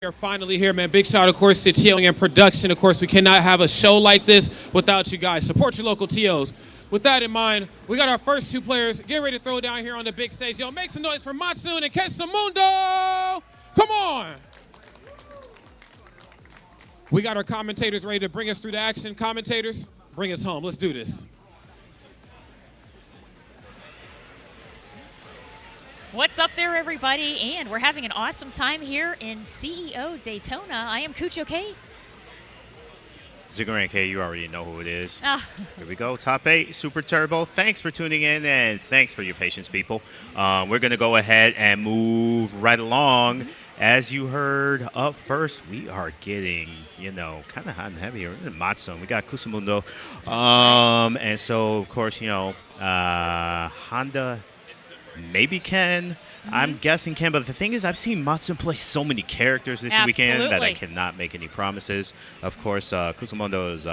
We're finally here, man. Big shout out, of course, to TO and production. Of course, we cannot have a show like this without you guys. Support your local TOs. With that in mind, we got our first two players getting ready to throw down here on the big stage. Yo, make some noise for Mattsun and Kusumondo. Come on. We got our commentators ready to bring us through the action. Commentators, bring us home. Let's do this. What's up there, everybody? And we're having an awesome time here in CEO Daytona. I am Kucho K. Ziggurat K, you already know who it is. Here we go, top 8, Super Turbo. Thanks for tuning in, and thanks for your patience, people. We're going to go ahead and move right along. As you heard up first, we are getting, kind of hot and heavy here. Mattsun, we got Kusumondo. And so, of course, Honda maybe Ken. I'm guessing Ken, but the thing is, I've seen Mattsun play so many characters this weekend that I cannot make any promises. Of course, Kusumondo is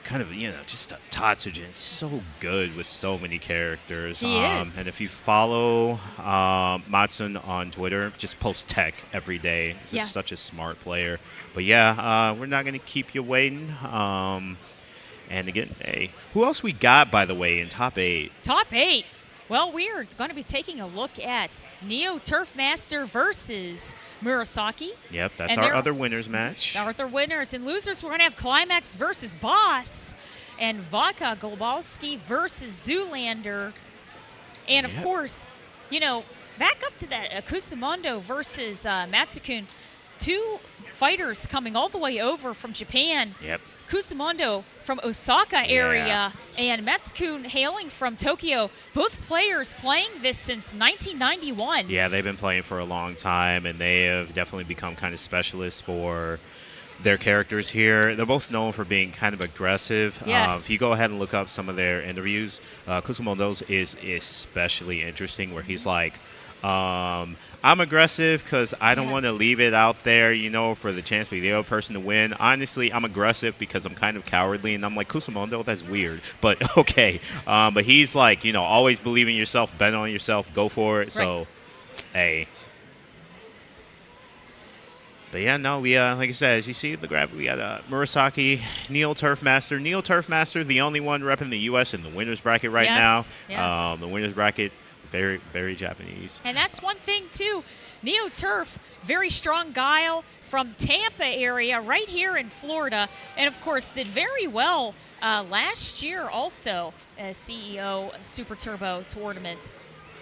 kind of, just a Tatsujin. So good with so many characters. He is. And if you follow Mattsun on Twitter, just post tech every day. He's just such a smart player. But yeah, we're not going to keep you waiting. And again, who else we got, by the way, in top 8? Top 8. Well, we are going to be taking a look at NeoTurfMaster versus Murasaki. Yep, that's our other winners match. Our other winners. And losers, we're going to have Klimax versus Boss and Vodkagobalsky versus Zoolander. And, of course, back up to that Kusumondo versus Mattsun. Two fighters coming all the way over from Japan. Yep. Kusumondo from Osaka area and Mattsun hailing from Tokyo. Both players playing this since 1991. Yeah, they've been playing for a long time, and they have definitely become kind of specialists for their characters here. They're both known for being kind of aggressive. Yes. If you go ahead and look up some of their interviews, Kusumondo's is especially interesting, where he's like, I'm aggressive because I don't want to leave it out there, for the chance for the other person to win. Honestly, I'm aggressive because I'm kind of cowardly, and I'm like, Kusumondo, that's weird, but okay. But he's like, always believe in yourself, bet on yourself, go for it. Right. So, hey. But yeah, no, we like I said, as you see the graphic, we got Murasaki, NeoTurfMaster. NeoTurfMaster, the only one repping the U.S. in the winners bracket right now. Yes. The winners bracket. Very, very Japanese. And that's one thing, too. NeoTurf, very strong Guile from Tampa area, right here in Florida. And, of course, did very well last year also as CEO Super Turbo tournament.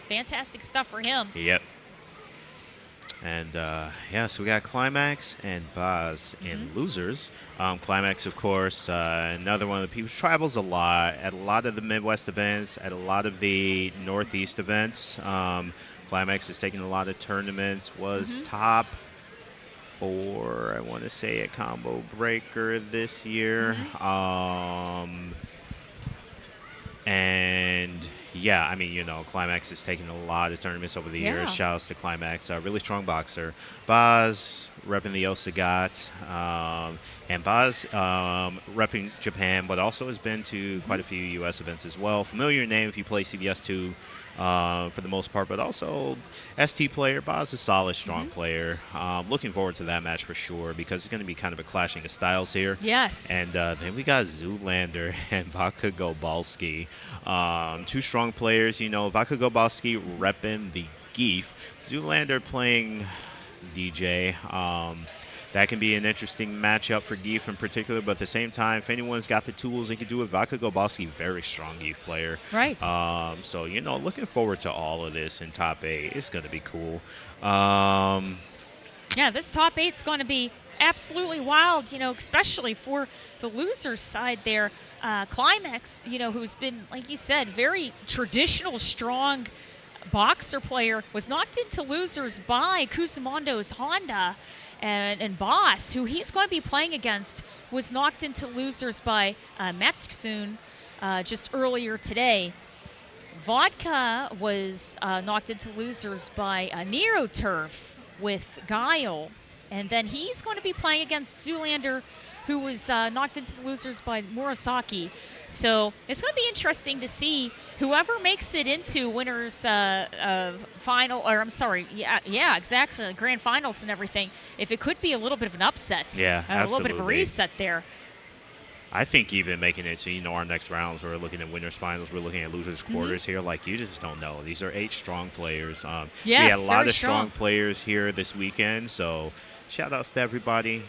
Fantastic stuff for him. Yep. And, so we got Klimax and Baz in losers. Klimax, of course, another one of the people who travels a lot at a lot of the Midwest events, at a lot of the Northeast events. Klimax is taking a lot of tournaments, was top 4, I want to say, at Combo Breaker this year. And yeah, I mean, Klimax has taken a lot of tournaments over the years. Shout-outs to Klimax, really strong boxer. Baz repping the Sagat, and Baz repping Japan, but also has been to quite a few U.S. events as well. Familiar name if you play CBS 2 for the most part, but also ST player. Baz is a solid, strong player. Looking forward to that match for sure, because it's going to be kind of a clashing of styles here. Yes. And then we got Zoolander and Vodkagobalsky. Two strong players, Vodkagobalsky repping the Geef. Zoolander playing DJ. That can be an interesting matchup for Geef in particular, but at the same time, if anyone's got the tools, they can do it. Vodkagobalsky, very strong Geef player. Right. So, looking forward to all of this in top 8. It's going to be cool. This top 8's going to be absolutely wild, especially for the losers side there. Klimax, who's been, like you said, very traditional, strong boxer player, was knocked into losers by Kusumondo's Honda. And Boss, who he's going to be playing against, was knocked into losers by Mattsun just earlier today. Vodka was knocked into losers by NeoTurf with Guile. And then he's going to be playing against Zoolander who was knocked into the losers by Murasaki. So it's going to be interesting to see whoever makes it into winners final, or I'm sorry, yeah, exactly, grand finals and everything. If it could be a little bit of an upset, Yeah, a little bit of a absolutely. reset there. I think even making it to, our next rounds, we're looking at winners finals, we're looking at losers quarters here. Like, you just don't know. These are 8 strong players. We had a lot very of strong players here this weekend, so shout outs to everybody,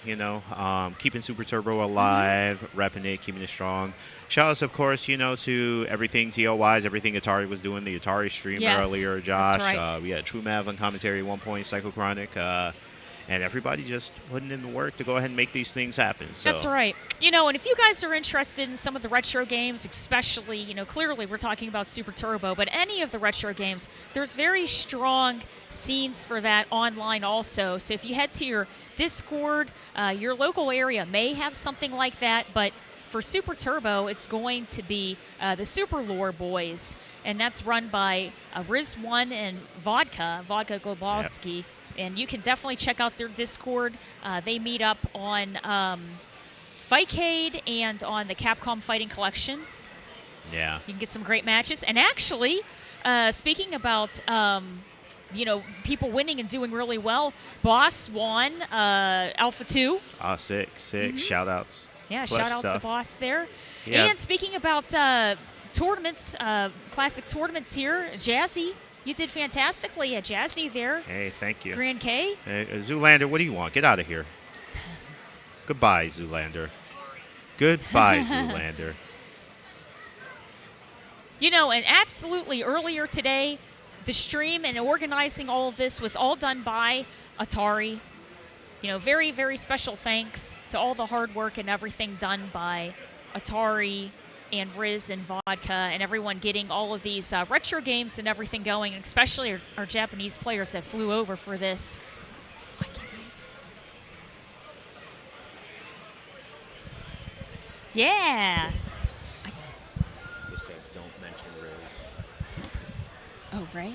keeping Super Turbo alive, repping it, keeping it strong. Shout outs, of course, to everything TO-wise, everything Atari was doing, the Atari stream earlier, Josh. That's right. We had True Mav on commentary at one point, Psycho Chronic, and everybody just putting in the work to go ahead and make these things happen. So. That's right. And if you guys are interested in some of the retro games, especially, clearly we're talking about Super Turbo, but any of the retro games, there's very strong scenes for that online also. So if you head to your Discord, your local area may have something like that, but for Super Turbo, it's going to be the Super Lore Boys, and that's run by Riz1 and Vodkagobalsky. Yep. And you can definitely check out their Discord. They meet up on Fightcade and on the Capcom Fighting Collection. Yeah. You can get some great matches. And actually, speaking about, people winning and doing really well, Boss won Alpha 2. Sick. Mm-hmm. Shout-outs. Yeah, shout-outs to Boss there. Yeah. And speaking about tournaments, classic tournaments here, Jazzy. You did fantastically at Jazzy there. Hey, thank you. Grand K. Hey, Zoolander, what do you want? Get out of here. Goodbye, Zoolander. Goodbye, Zoolander. And absolutely earlier today, the stream and organizing all of this was all done by Atari. Very, very special thanks to all the hard work and everything done by Atari and Riz and Vodka and everyone getting all of these retro games and everything going, and especially our Japanese players that flew over for this. Yeah. They said don't mention Riz. Oh, right?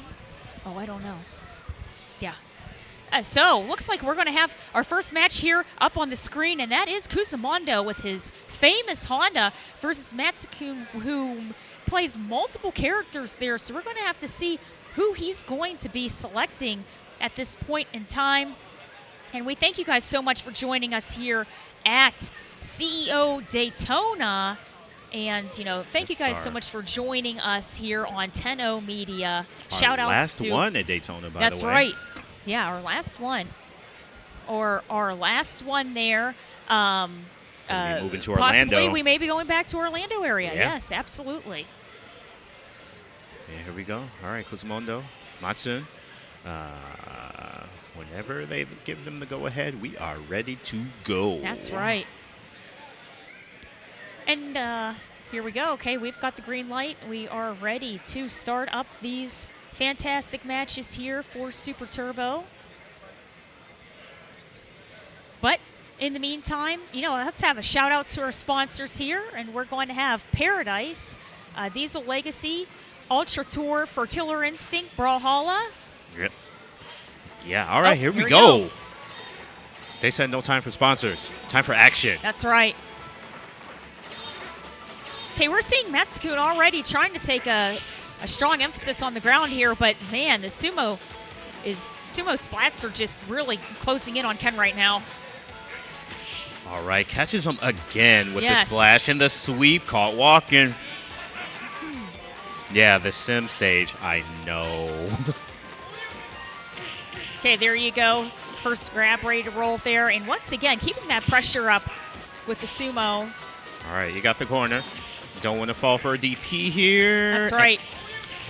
Oh, I don't know. Yeah. So, looks like we're going to have our first match here up on the screen, and that is Kusumondo with his famous Honda versus Mattsun, who plays multiple characters there. So we're going to have to see who he's going to be selecting at this point in time. And we thank you guys so much for joining us here at CEO Daytona. And, thank you guys so much for joining us here on 10-0 Media. Shout outs last to... one at Daytona, by the way. That's right. Yeah, our last one. Or our last one there. Moving to Orlando. Possibly we may be going back to Orlando area. Yeah. Yes, absolutely. Yeah, here we go. All right, Kusumondo, Mattsun. Whenever they give them the go-ahead, we are ready to go. That's right. And here we go. Okay, we've got the green light. We are ready to start up these fantastic matches here for Super Turbo. But in the meantime, let's have a shout out to our sponsors here, and we're going to have Paradise, Diesel Legacy, Ultra Tour for Killer Instinct, Brawlhalla. Yep. Yeah, all right, here we we go. go. They said no time for sponsors, time for action. That's right. Okay, we're seeing Mattsun already trying to take a strong emphasis on the ground here, but man, the sumo splats are just really closing in on Ken right now. All right, catches him again with the splash and the sweep, caught walking. Yeah, the sim stage, I know. Okay, there you go. First grab ready to roll there, and once again, keeping that pressure up with the sumo. All right, you got the corner. Don't want to fall for a DP here. That's right.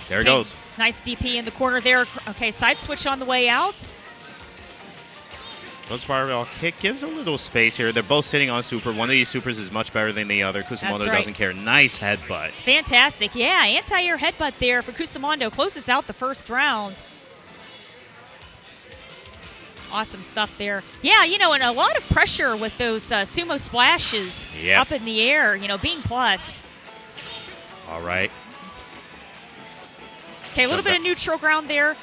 There it goes. Nice DP in the corner there. Okay, side switch on the way out. Those barbell kick gives a little space here. They're both sitting on super. One of these supers is much better than the other. Kusumondo doesn't care. Nice headbutt. Fantastic. Yeah, anti-air headbutt there for Kusumondo. Closes out the first round. Awesome stuff there. Yeah, and a lot of pressure with those sumo splashes up in the air, being plus. All right. Okay, a little bit of neutral ground there.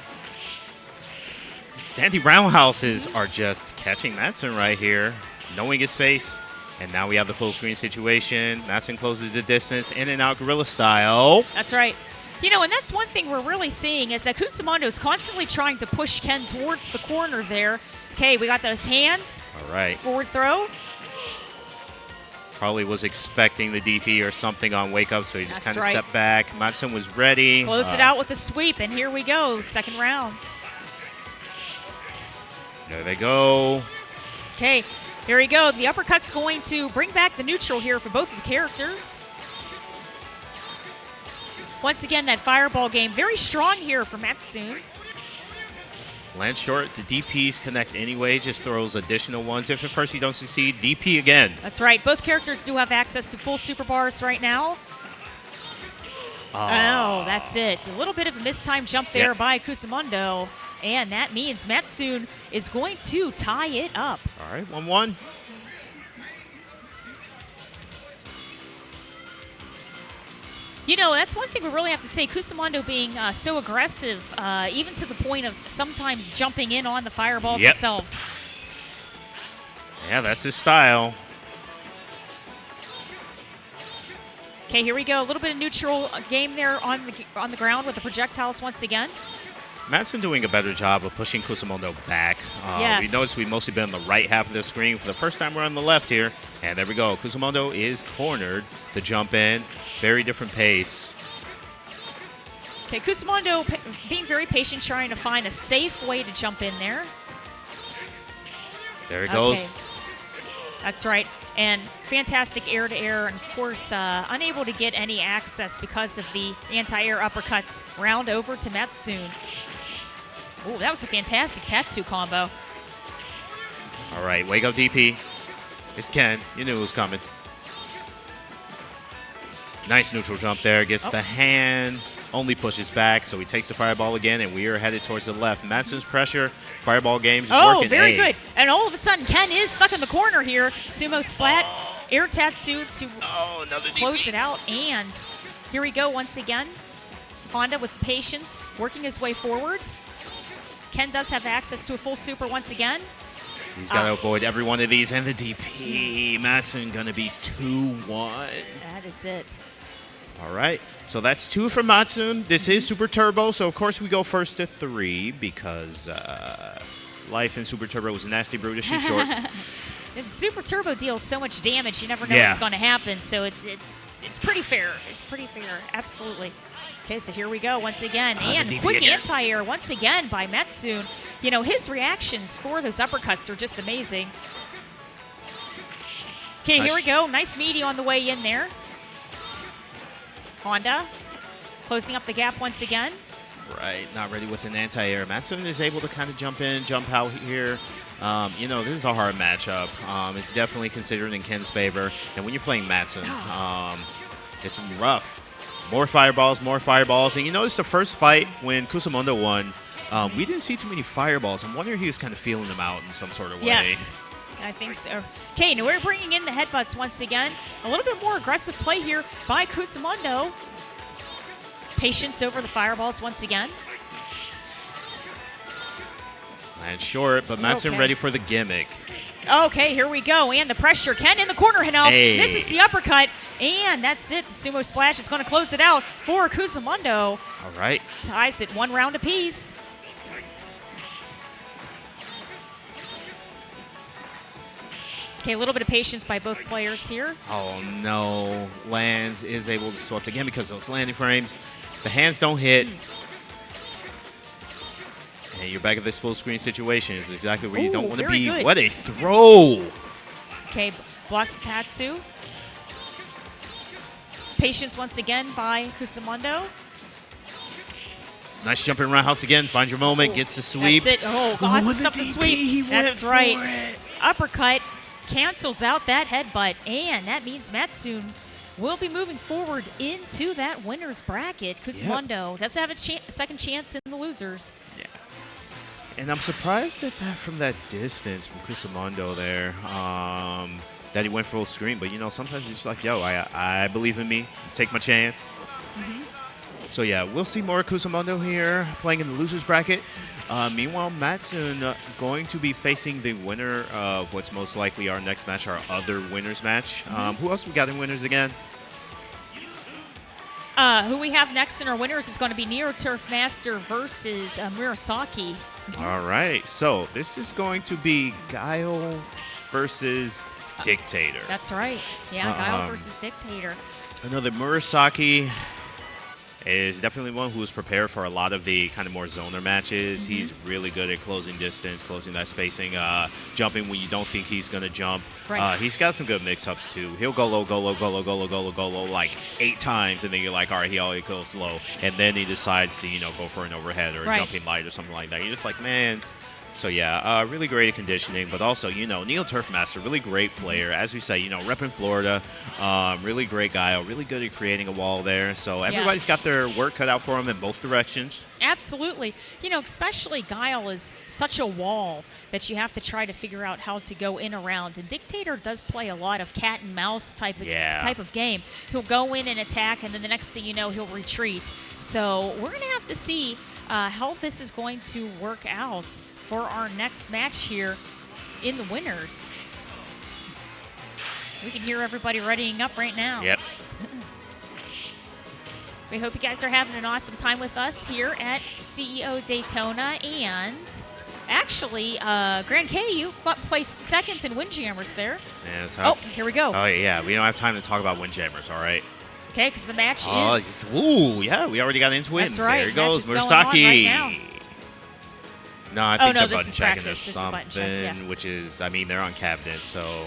Standing roundhouses are just catching Mattsun right here, knowing his space. And now we have the full screen situation. Mattsun closes the distance, in and out gorilla style. That's right. You know, and that's one thing we're really seeing is that Kusumondo is constantly trying to push Ken towards the corner there. Okay, we got those hands. All right. Forward throw. Probably was expecting the DP or something on wake up, so he just kind of right. stepped back. Mattsun was ready. Close it out with a sweep, and here we go, second round. There they go. Okay, here we go. The uppercut's going to bring back the neutral here for both of the characters. Once again, that fireball game, very strong here for Mattsun. Land short, the DPs connect anyway, just throws additional ones. If at first you don't succeed, DP again. That's right. Both characters do have access to full super bars right now. Oh, that's it. A little bit of a mistimed jump there by Kusumondo. And that means Mattsun is going to tie it up. All right, 1-1. You know, that's one thing we really have to say. Kusumondo being so aggressive, even to the point of sometimes jumping in on the fireballs themselves. Yeah, that's his style. Okay, here we go. A little bit of neutral game there on the ground with the projectiles once again. Mattsun doing a better job of pushing Kusumondo back. We noticed we've mostly been on the right half of the screen. For the first time, we're on the left here. And there we go. Kusumondo is cornered to jump in. Very different pace. Okay, Kusumondo being very patient, trying to find a safe way to jump in there. There it goes. That's right. And fantastic air-to-air, and of course, unable to get any access because of the anti-air uppercuts. Round over to Mattsun. Oh, that was a fantastic Tatsu combo. All right, wake up DP. It's Ken. You knew it was coming. Nice neutral jump there. Gets the hands, only pushes back, so he takes the fireball again, and we are headed towards the left. Mattsun's pressure, fireball game, just working. Oh, very good. And all of a sudden, Ken is stuck in the corner here. Sumo splat, air Tatsu to close it out. And here we go once again. Honda with patience, working his way forward. Ken does have access to a full super once again. He's got to avoid every one of these, and the DP. Mattsun going to be 2-1. That is it. All right, so that's 2 from Mattsun. This is Super Turbo, so of course we go first to 3 because life in Super Turbo is nasty, brutish, and short. This Super Turbo deals so much damage, you never know what's going to happen, so it's pretty fair. It's pretty fair, absolutely. Okay, so here we go once again. And quick anti-air once again by Mattsun. You know, his reactions for those uppercuts are just amazing. Okay, here we go. Nice meaty on the way in there. Honda closing up the gap once again. Right, not ready with an anti-air. Mattsun is able to kind of jump in, jump out here. You know, this is a hard matchup. It's definitely considered in Ken's favor. And when you're playing Mattsun, it's rough. More fireballs. And you notice the first fight when Kusumondo won, we didn't see too many fireballs. I'm wondering if he was kind of feeling them out in some sort of way. Yes, I think so. Okay, now we're bringing in the headbutts once again. A little bit more aggressive play here by Kusumondo. Patience over the fireballs once again. And short, but Mattsun ready for the gimmick. Okay, here we go. And the pressure. Ken in the corner now. Misses the uppercut. And that's it. The sumo splash is going to close it out for Kusumondo. All right. Ties it 1 round apiece. Okay, a little bit of patience by both players here. Oh, no. Lands is able to swept again because those landing frames. The hands don't hit. And you're back at this full screen situation. It's exactly where you don't want to be. Good. What a throw. Okay, blocks the Tatsu. Patience once again by Kusumondo. Nice jumping roundhouse again. Find your moment. Gets the sweep. That's it. Oh, awesome stuff to sweep. That's right. Uppercut cancels out that headbutt. And that means Mattsun will be moving forward into that winner's bracket. Kusumondo does have a second chance in the losers. Yeah. And I'm surprised at that from that distance from Kusumondo there, that he went full screen. But, you know, sometimes it's just like, yo, I believe in me. Take my chance. So yeah, we'll see more Kusumondo here playing in the losers bracket. Meanwhile, Mattsun going to be facing the winner of what's most likely our next match, our other winners match. Who else we got in winners again? Who we have next in our winners is going to be NeoTurfMaster versus Murasaki. All right, so this is going to be Guile versus Dictator. That's right. Yeah, Guile versus Dictator. I know that Murasaki is definitely one who's prepared for a lot of the kind of more zoner matches. He's really good at closing distance, closing that spacing, jumping when you don't think he's going to jump. Right. He's got some good mix-ups, too. He'll go low, go low, go low, go low, go low, go low, like 8 times, and then you're like, all right, he always goes low. And then he decides to, go for an overhead or a jumping light or something like that. You're just like, man. So, yeah, really great at conditioning, but also, NeoTurfMaster, really great player. As we say, repping Florida, really great guy, really good at creating a wall there. So everybody's got their work cut out for him in both directions. Absolutely. Especially Guile is such a wall that you have to try to figure out how to go in around. And Dictator does play a lot of cat and mouse type of game. He'll go in and attack, and then the next thing you know, he'll retreat. So we're going to have to see how this is going to work out for our next match here in the winners. We can hear everybody readying up right now. Yep. We hope you guys are having an awesome time with us here at CEO Daytona. And actually, Grand K, you placed second in Windjammers there. Yeah, that's how. Oh, here we go. Oh, yeah. We don't have time to talk about Windjammers, all right? Okay, because the match is... Ooh, yeah, we already got into it. That's right. There he goes, Match is going on Murasaki. Right now. No, I think they're this button is checking or practice. This is something, button check, yeah. which is, they're on cabinet, so,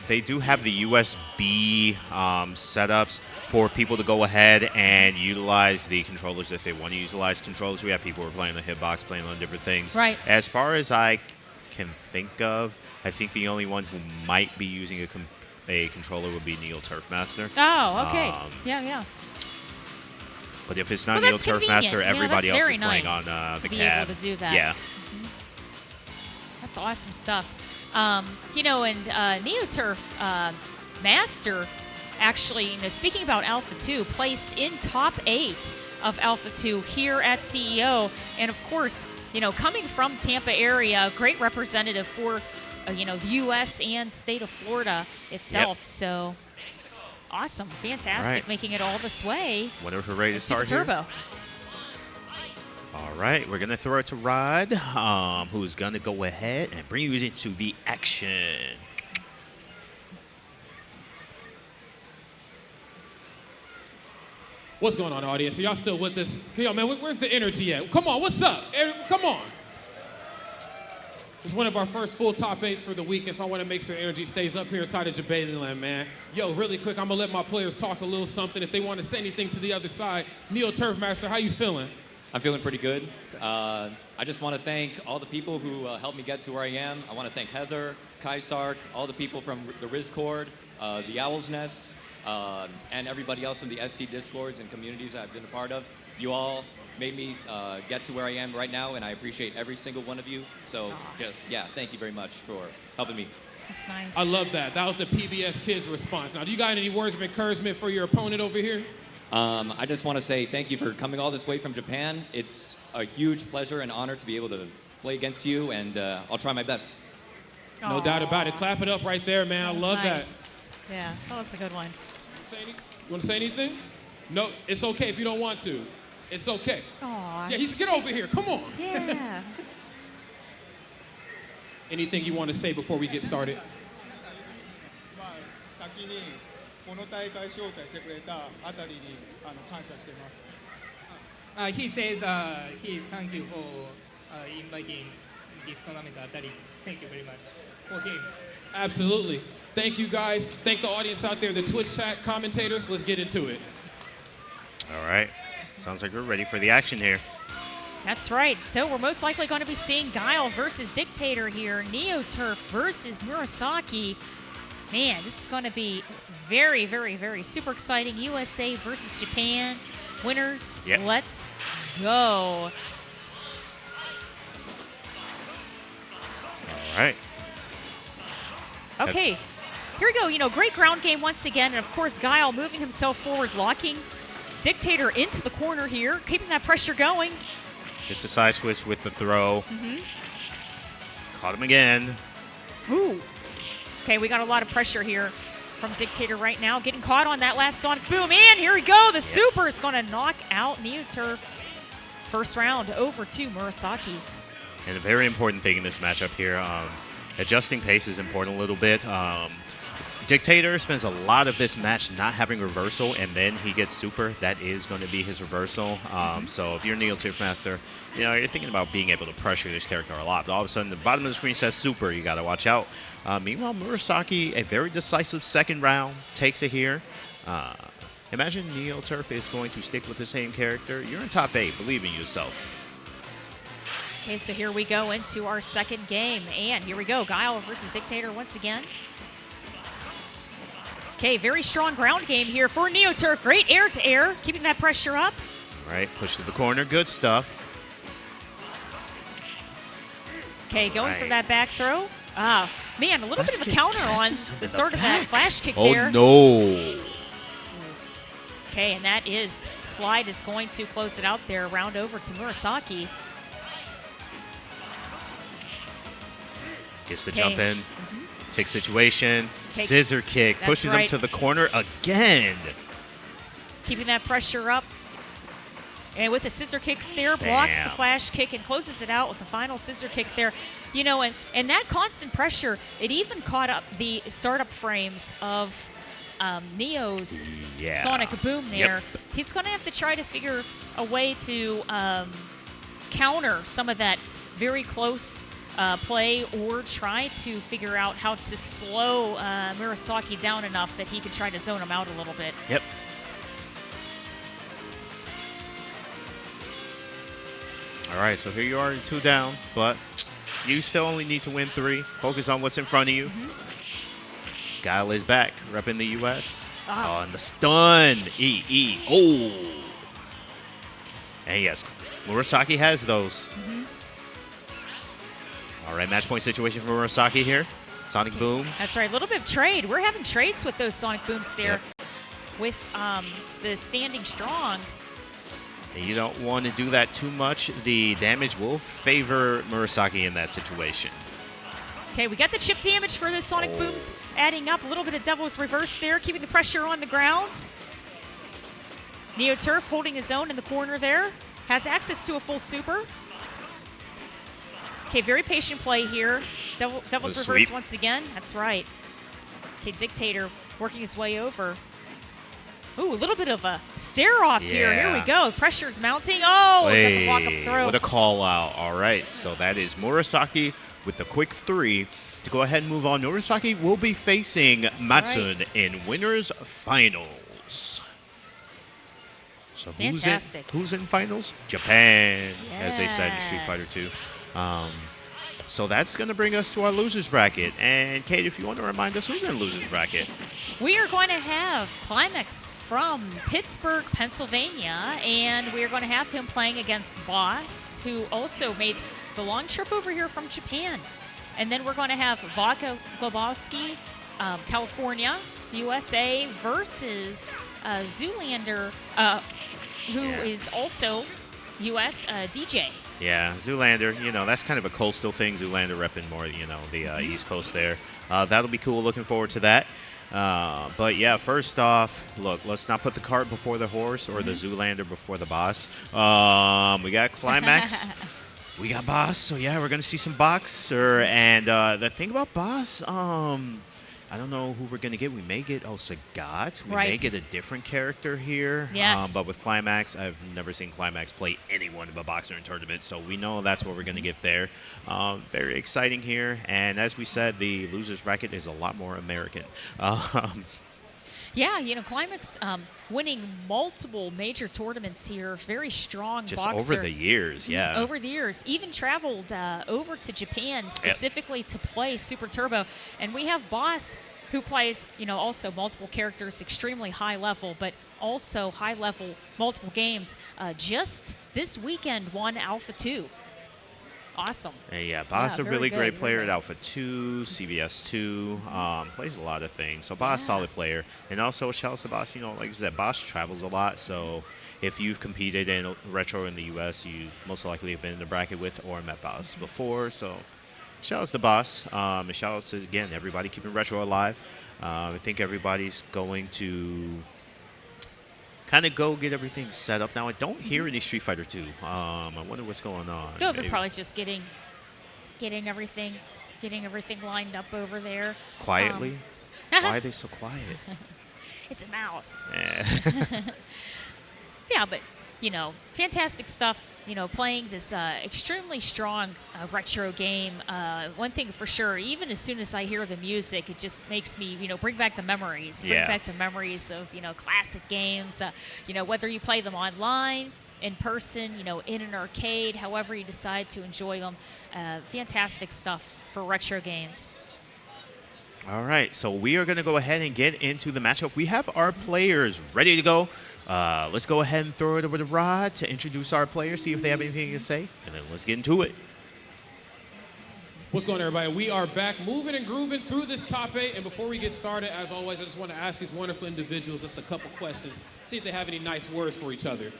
they do have the USB setups for people to go ahead and utilize the controllers if they want to utilize controllers. We have people who are playing on the hitbox, playing on different things. Right. As far as I can think of, I think the only one who might be using a controller would be NeoTurfMaster. Oh, okay. Yeah. But if it's not that's NeoTurfMaster, everybody else is nice playing on the to be cab. able to do that. Yeah. That's awesome stuff. And NeoTurf Master, actually, speaking about Alpha 2, placed in top 8 of Alpha 2 here at CEO. And of course, coming from Tampa area, great representative for, the U.S. and state of Florida itself. Yep. So awesome, fantastic, right. Making it all this way. Whenever we're ready to start Super Turbo. Here. All right, we're going to throw it to Rod, who's going to go ahead and bring you into the action. What's going on, audience? Are y'all still with us? Yo, man, where's the energy at? Come on, what's up? Come on. It's one of our first full top 8s for the weekend, so I want to make sure energy stays up here inside of Jebaileyland, man. Yo, really quick, I'm going to let my players talk a little something. If they want to say anything to the other side, NeoTurfMaster, how you feeling? I'm feeling pretty good. I just want to thank all the people who helped me get to where I am. I want to thank Heather, Kai Sark, all the people from the Rizcord, the Owl's Nests, and everybody else from the ST Discords and communities I've been a part of. You all made me get to where I am right now, and I appreciate every single one of you. So, thank you very much for helping me. That's nice. I love that. That was the PBS Kids response. Now, do you got any words of encouragement for your opponent over here? I just want to say thank you for coming all this way from Japan. It's a huge pleasure and honor to be able to play against you, and I'll try my best. No doubt about it. Clap it up right there, man. I love nice. that. Yeah, that was a good one. You want to say anything? No, it's okay if you don't want to. It's okay. Aww, yeah, get over here. Come on. Yeah. Anything you want to say before we get started? He says he thank you for inviting this tournament. Thank you very much for him. Absolutely. Thank you, guys. Thank the audience out there, the Twitch chat commentators. Let's get into it. All right. Sounds like we're ready for the action here. That's right. So we're most likely going to be seeing Guile versus Dictator here. NeoTurf versus Murasaki. Man, this is going to be very, very, very super exciting. USA versus Japan. Winners, yep. Let's go. All right. Okay. here we go. Great ground game once again. And, of course, Guile moving himself forward, locking Dictator into the corner here, keeping that pressure going. Just a side switch with the throw. Caught him again. Ooh. Okay, we got a lot of pressure here from Dictator right now. Getting caught on that last Sonic Boom. And here we go. The Super is going to knock out NeoTurf. First round over to Murasaki. And a very important thing in this matchup here, adjusting pace is important a little bit. Dictator spends a lot of this match not having reversal, and then he gets super. That is going to be his reversal. So if you're NeoTurfMaster, you're thinking about being able to pressure this character a lot. But all of a sudden, the bottom of the screen says super. You got to watch out. Meanwhile, Murasaki, a very decisive second round, takes it here. Imagine NeoTurf is going to stick with the same character. You're in top 8. Believe in yourself. Okay, so here we go into our second game. And here we go. Guile versus Dictator once again. Okay, very strong ground game here for NeoTurf. Great air-to-air, keeping that pressure up. Right, push to the corner. Good stuff. Okay, going for that back throw. Man, a little bit of a kick counter on catches him in the the start of that flash kick Oh, there. no. Okay, and that is, Slide is going to close it out there. Round over to Murasaki. Gets the jump in. Tick situation. Okay. Scissor kick. That's Pushes right. him to the corner again. Keeping that pressure up. And with the scissor kicks there, blocks the Bam. flash kick and closes it out with the final scissor kick there. And that constant pressure, it even caught up the startup frames of Neo's Sonic Boom there. Yep. He's going to have to try to figure a way to counter some of that very close play, or try to figure out how to slow Murasaki down enough that he can try to zone him out a little bit. Yep. All right, so here you are, 2 down, but you still only need to win 3. Focus on what's in front of you. Guile is back, repping the U.S. On the stun. Oh. And yes, Murasaki has those. All right, match point situation for Murasaki here. Sonic Boom. That's right, a little bit of trade. We're having trades with those Sonic Booms there with the standing strong. And you don't want to do that too much. The damage will favor Murasaki in that situation. Okay, we got the chip damage for the Sonic Booms adding up. A little bit of Devil's Reverse there, keeping the pressure on the ground. NeoTurf holding his own in the corner there. Has access to a full super. Okay, very patient play here. Devil's Reverse sweep. once again. That's right. Okay, Dictator working his way over. Ooh, a little bit of a stare-off here. Here we go. Pressure's mounting. Oh, got the walk-up throw. What a call out. All right, so that is Murasaki with the quick 3 to go ahead and move on. Murasaki will be facing Mattsun in winners finals. So Fantastic. who's in finals? Japan, as they said in Street Fighter 2. So that's going to bring us to our losers bracket. And Kate, if you want to remind us who's in losers bracket. We are going to have Klimax from Pittsburgh, Pennsylvania, and we are going to have him playing against Boss, who also made the long trip over here from Japan. And then we're going to have Vodkagobalsky, California, USA, versus Zoolander, who is also US DJ. Yeah, Zoolander, that's kind of a coastal thing. Zoolander repping more, the East Coast there. That'll be cool. Looking forward to that. But yeah, first off, look, let's not put the cart before the horse or the Zoolander before the boss. We got Klimax. We got Boss. So yeah, we're going to see some Boxer. And the thing about Boss, I don't know who we're going to get. We may get Sagat. We may get a different character here. Yes. But with Klimax, I've never seen Klimax play anyone but Boxer in tournaments, so we know that's what we're going to get there. Very exciting here. And as we said, the losers bracket is a lot more American. Yeah, Klimax winning multiple major tournaments here. Very strong Just boxer. over the years, yeah. Over the years. Even traveled over to Japan specifically to play Super Turbo. And we have Boss, who plays, also multiple characters, extremely high level, but also high level multiple games. Just this weekend won Alpha 2. Awesome. And yeah, Boss a very really good, great very player good. at Alpha 2, CBS 2, plays a lot of things. So Boss, solid player. And also, shout out to Boss, you know, like I said, Boss travels a lot. So if you've competed in Retro in the U.S., you most likely have been in the bracket with or met Boss before. So shout out to Boss. And shout out to, again, everybody keeping Retro alive. I think everybody's going to kind of go get everything set up now. I don't hear any Street Fighter 2. I wonder what's going on. No, they're Maybe probably just getting everything lined up over there. quietly. Why are they so quiet? It's a mouse. Eh. Yeah, but you know, fantastic stuff. You know, playing this extremely strong retro game. One thing for sure, even as soon as I hear the music, it just makes me, you know, bring back the memories. Bring back the memories of, you know, classic games. You know, whether you play them online, in person, you know, in an arcade, however you decide to enjoy them. Fantastic stuff for retro games. All right, so we are going to go ahead and get into the matchup. We have our players ready to go. Let's go ahead and throw it over to Rod to introduce our players, see if they have anything to say, and then let's get into it. What's going on, everybody? We are back moving and grooving through this top 8. And before we get started, as always, I just want to ask these wonderful individuals just a couple questions, see if they have any nice words for each other.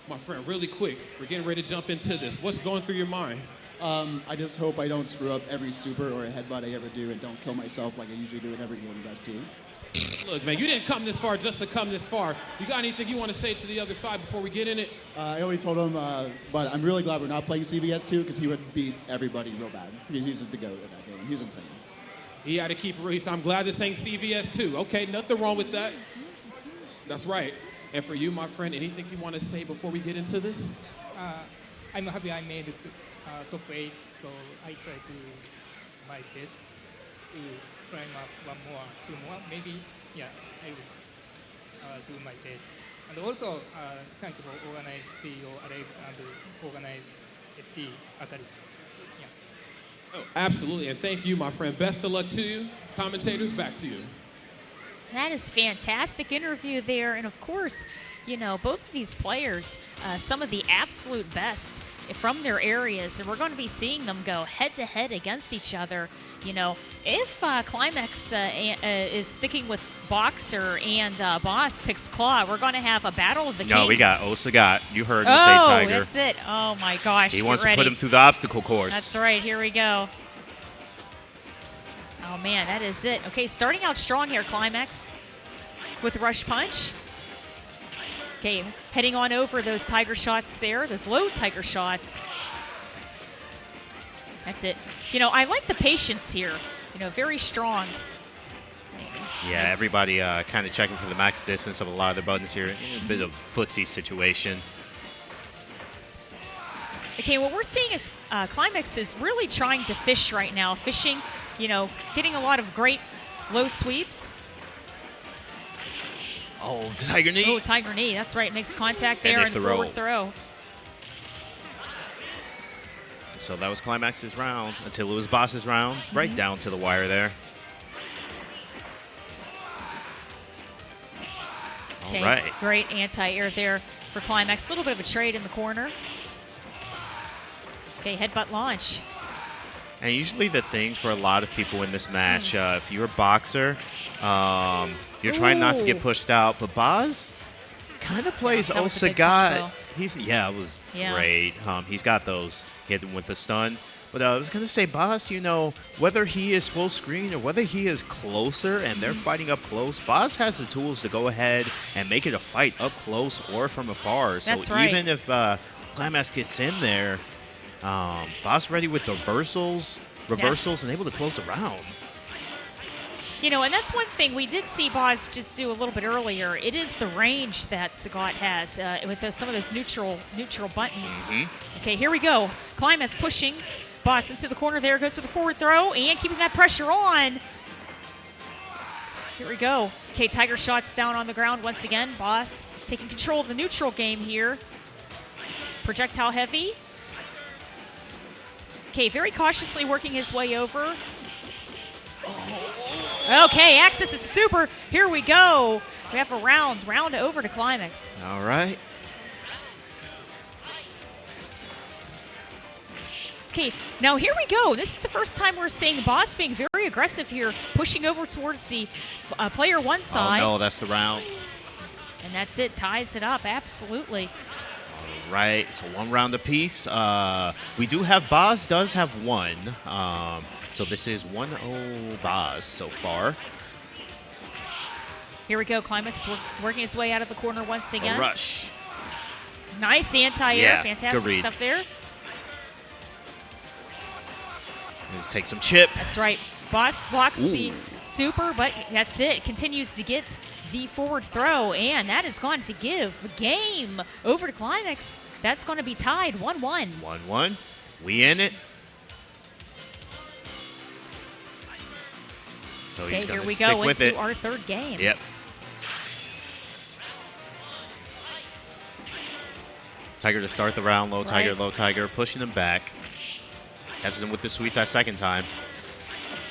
My friend, really quick, we're getting ready to jump into this. What's going through your mind? I just hope I don't screw up every super or a headbutt I ever do and don't kill myself like I usually do in every game best team. Look, man, you didn't come this far just to come this far. You got anything you want to say to the other side before we get in it? I already told him, but I'm really glad we're not playing CBS 2 because he would beat everybody real bad. Because he's the GOAT at that game. He's insane. He had to keep it real. So I'm glad this ain't CVS too. Okay, nothing wrong with that. That's right. And for you, my friend, anything you want to say before we get into this? I'm happy I made it to top 8, so I try to my best to climb up 1 more, 2 more, maybe. Yeah, I will do my best. And also, thank you for organize CEO Alex and organize SD Atari. Yeah. Oh, absolutely. And thank you, my friend. Best of luck to you. Commentators, back to you. That is fantastic interview there, and of course, you know, both of these players, some of the absolute best from their areas, and we're going to be seeing them go head-to-head against each other. You know, if Klimax is sticking with Boxer and Boss picks Claw, we're going to have a battle of the kings. No, we got Sagat. You heard him say Tiger. Oh, that's it. Oh, my gosh. He wants to put him through the obstacle course. That's right. Here we go. Oh, man, that is it. Okay, starting out strong here, Klimax with Rush Punch. Okay, heading on over those Tiger shots there, those low Tiger shots. That's it. You know, I like the patience here. You know, very strong. Yeah, everybody kind of checking for the max distance of a lot of the buttons here. A bit of footsie situation. Okay, what we're seeing is Klimax is really trying to fish right now. Fishing, you know, getting a lot of great low sweeps. Oh, Tiger Knee. Oh, Tiger Knee. That's right. Makes contact there and forward throw. So that was Klimax's round until it was Boss's round. Right down to the wire there. Okay, all right. Great anti-air there for Klimax. A little bit of a trade in the corner. Okay, headbutt launch. And usually the thing for a lot of people in this match, if you're a boxer, you're trying not to get pushed out. But Boz kind of plays Sagat. It was great. He's got those hit with the stun. But I was going to say, Boz, you know, whether he is full screen or whether he is closer and they're fighting up close, Boz has the tools to go ahead and make it a fight up close or from afar. So even if Klimax gets in there, Boss ready with the reversals, and able to close the round. You know, and that's one thing we did see Boz just do a little bit earlier. It is the range that Sagat has with some of those neutral buttons. Okay, here we go. Klimax pushing Boss into the corner there, goes for the forward throw, and keeping that pressure on. Here we go. Okay, Tiger shots down on the ground once again. Boss taking control of the neutral game here. Projectile heavy. Okay, very cautiously working his way over. Okay, Axis is super. Here we go. We have a round over to Klimax. All right. Okay, now here we go. This is the first time we're seeing Boss being very aggressive here, pushing over towards the player one side. Oh, no, that's the round. And that's it, ties it up, absolutely. All right, so 1 round apiece. We do have, Boz does have 1. So this is 1-0 Boz so far. Here we go, Klimax working his way out of the corner once again. A rush. Nice anti-air, Yeah, fantastic good read. stuff there. Just take some chip. That's right. Boss blocks the Ooh. super, but that's it. Continues to get the forward throw, and that is going to give the game over to Klimax. That's going to be tied 1-1. 1-1. We in it. So Okay, he's here going to we stick go with into it. our third game. Yep. Tiger to start the round. Low Tiger, Right. low Tiger. Pushing him back. Catches him with the sweep that second time.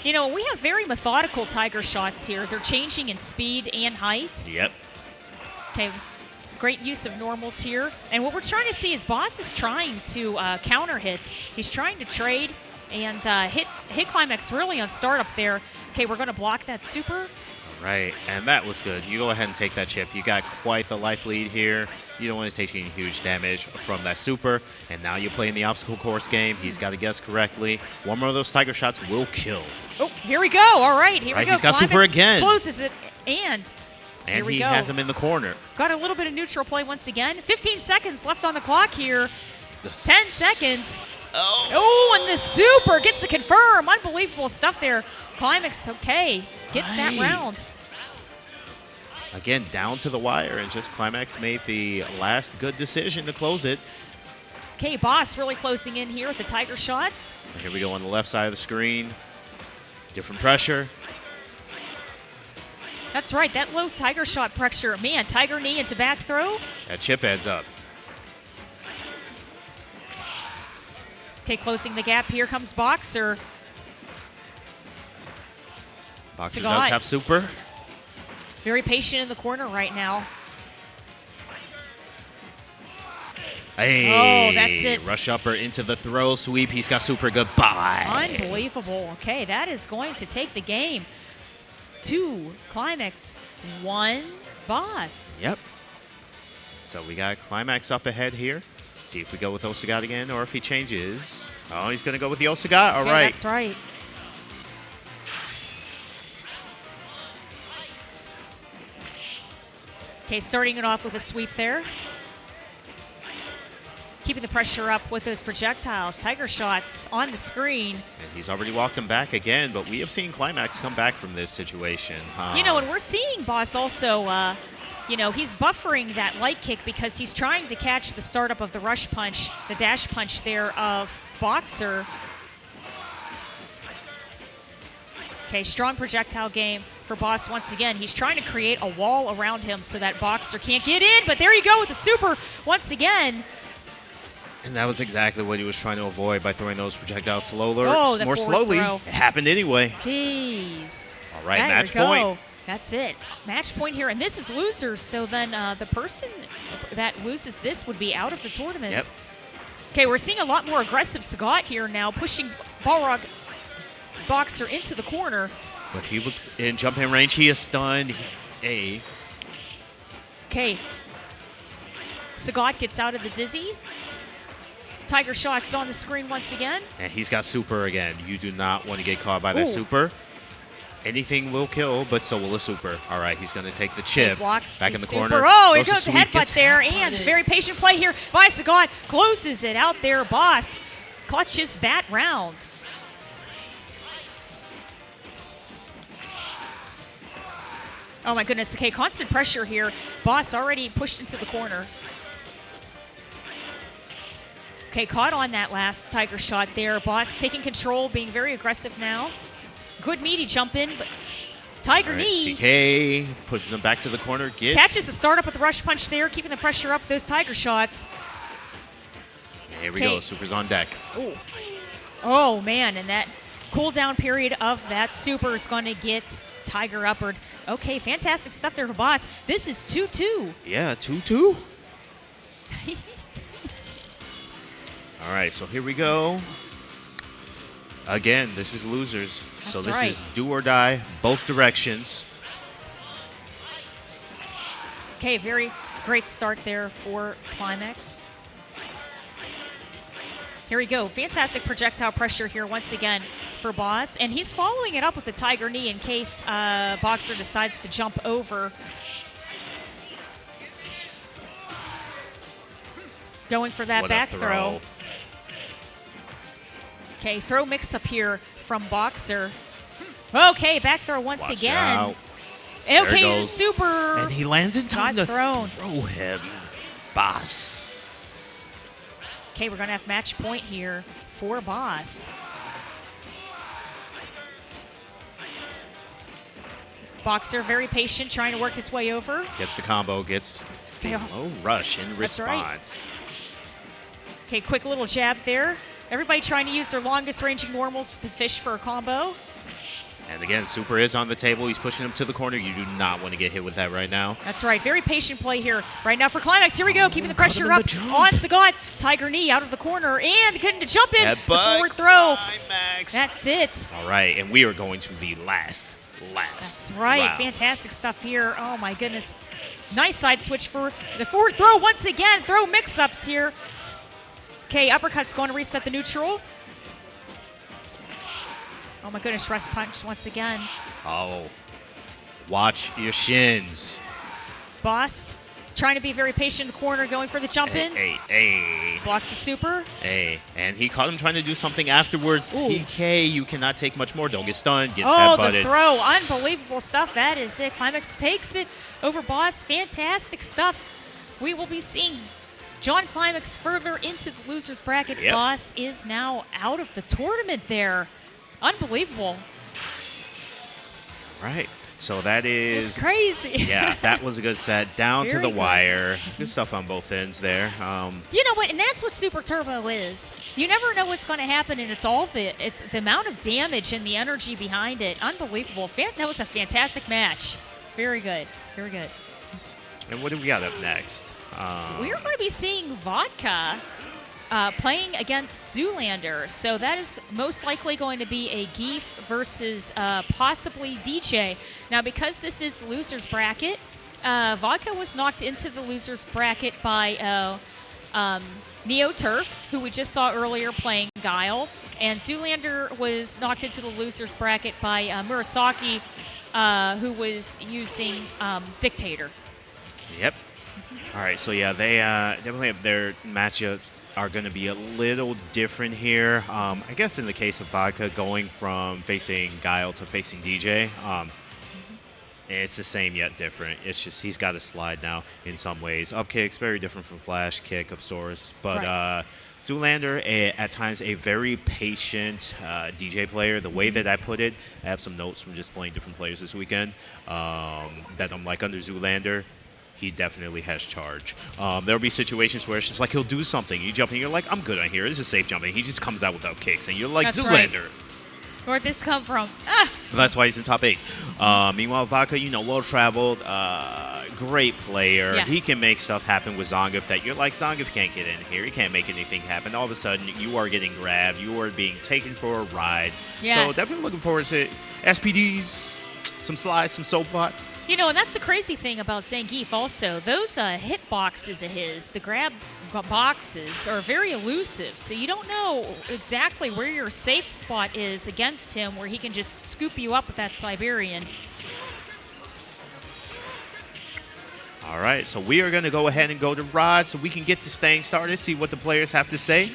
You know, we have very methodical Tiger shots here. They're changing in speed and height. Yep. Okay, great use of normals here. And what we're trying to see is Boss is trying to counter hits. He's trying to trade and hit Klimax really on startup there. Okay, we're going to block that super. Right, and that was good. You go ahead and take that chip. You got quite the life lead here. You don't want to take any huge damage from that super. And now you're playing the obstacle course game. He's got to guess correctly. One more of those Tiger shots will kill. Oh, here we go. All right, here we Right, go. he's got super Klimax again. Closes it, and And here we he go. has him in the corner. Got a little bit of neutral play once again. 15 seconds left on the clock here. 10 seconds. Oh, and the super gets the confirm. Unbelievable stuff there. Klimax, okay, gets that Right. round. Again, down to the wire, and just Klimax made the last good decision to close it. Okay, Boss really closing in here with the Tiger shots. And here we go on the left side of the screen. Different pressure. That's right, that low Tiger shot pressure. Man, Tiger knee into back throw. That chip heads up. Okay, closing the gap. Here comes Boxer. Boxer Sagat. does have super. Very patient in the corner right now. Hey, Oh, that's it. Rush upper into the throw sweep. He's got super. Goodbye. Unbelievable. Okay, that is going to take the game. 2 Klimax, 1 Boss. Yep. So we got Klimax up ahead here. See if we go with Osagat again or if he changes. Oh, he's going to go with the Osagat. All Okay, right. that's right. Okay, starting it off with a sweep there. Keeping the pressure up with those projectiles. Tiger shots on the screen. And he's already walked him back again, but we have seen Klimax come back from this situation. You know, and we're seeing Boss also, you know, he's buffering that light kick because he's trying to catch the startup of the rush punch, the dash punch there of Boxer. Okay, strong projectile game for Boss once again. He's trying to create a wall around him so that Boxer can't get in, but there you go with the super once again. And that was exactly what he was trying to avoid by throwing those projectiles slower, Oh, the more forward slowly. throw. It happened anyway. Jeez. All right, There match we go. point. That's it. Match point here, and this is losers, so then the person that loses this would be out of the tournament. Yep. Okay, we're seeing a lot more aggressive Sagat here now, pushing Balrog Boxer into the corner. But he was in jump-in range. He is stunned. Okay. Sagat gets out of the dizzy. Tiger shots on the screen once again. And he's got super again. You do not want to get caught by that Ooh. super. Anything will kill, but so will a super. All right, he's going to take the chip. Blocks back in the super. corner. Oh, here Goes to goes the sweep, headbutt gets there, headbutted. and very patient play here by Sagat. Closes it out there. Boss clutches that round. Oh my goodness. Okay, constant pressure here. Boss already pushed into the corner. Okay, caught on that last Tiger shot there. Boss taking control, being very aggressive now. Good meaty jump in, but Tiger All right, knee. TK pushes him back to the corner. Gets Catches the startup with the rush punch there, keeping the pressure up. Those Tiger shots. Here we Okay. go. Super's on deck. Ooh. Oh, man, and that cooldown period of that super is going to get Tiger upward. Okay, fantastic stuff there for Boss. This is 2-2. Yeah, 2-2. All right, so here we go. again, this is losers. So That's this right. is do or die, both directions. Okay, very great start there for Klimax. Here we go. Fantastic projectile pressure here once again for Boss. And he's following it up with a Tiger Knee in case Boxer decides to jump over. Going for that What a back throw. Okay, throw mix up here from Boxer. Okay, back throw once Watch again. out. There it Okay, goes. super. And he lands in time Got to thrown. throw him. Boss. Okay, we're going to have match point here for Boss. Boxer very patient, trying to work his way over. Gets the combo, gets Okay, low rush in That's right. response. Okay, quick little jab there. Everybody trying to use their longest ranging normals to fish for a combo. And again, Super is on the table. He's pushing him to the corner. You do not want to get hit with that right now. That's right. Very patient play here right now for Klimax. Here we go. Keeping the caught him pressure in up the jump. on Sagat. Tiger knee out of the corner and getting to jump in. The Headbutt. forward throw. Klimax. That's it. All right, and we are going to the last. That's right. round. Fantastic stuff here. Oh, my goodness. Nice side switch for the forward throw once again. Throw mix-ups here. Okay, uppercut's going to reset the neutral. Oh, my goodness. Rest punch once again. Oh, watch your shins. Boss trying to be very patient in the corner, going for the jump in. Hey. Blocks the super. Hey, and he caught him trying to do something afterwards. Ooh. TK, you cannot take much more. Don't get stunned. Gets Oh, headbutted. the throw. Unbelievable stuff. That is it. Klimax takes it over Boss. Fantastic stuff. We will be seeing John Klimax further into the loser's bracket. Yep. Boss is now out of the tournament there. Unbelievable. Right. So that is. It's crazy. Yeah, that was a good set. Down to Very the good. wire. Good stuff on both ends there. You know what? And that's what Super Turbo is. You never know what's going to happen, and it's the amount of damage and the energy behind it. Unbelievable. That was a fantastic match. Very good. Very good. And what do we got up next? We are going to be seeing Vodka playing against Zoolander. So that is most likely going to be a Geef versus possibly DJ. Now, because this is loser's bracket, Vodka was knocked into the loser's bracket by NeoTurf, who we just saw earlier playing Guile. And Zoolander was knocked into the loser's bracket by Murasaki, who was using Dictator. Yep. All right, so yeah, they definitely have their matchups are going to be a little different here. I guess in the case of Vodka, going from facing Guile to facing DJ, it's the same yet different. It's just he's got to slide now in some ways. Up kicks, very different from flash kick, up stores. But Right. Zoolander, at times a very patient DJ player. The way that I put it, I have some notes from just playing different players this weekend that I'm like under Zoolander. He definitely has charge. There'll be situations where it's just like he'll do something. You jump in, you're like, I'm good on here. This is safe jumping. He just comes out with up kicks, and you're like, That's Zoolander. right. Where'd this come from? Ah! That's why he's in top 8. Meanwhile, Vodka, well-traveled, great player. Yes. He can make stuff happen with Zangief that you're like, Zangief can't get in here. He can't make anything happen. All of a sudden, you are getting grabbed. You are being taken for a ride. Yes. So definitely looking forward to SPDs, some slides, some soapbots. You know, and that's the crazy thing about Zangief also. Those hit boxes of his, the grab boxes, are very elusive. So you don't know exactly where your safe spot is against him, where he can just scoop you up with that Siberian. All right, so we are going to go ahead and go to Rod so we can get this thing started, see what the players have to say.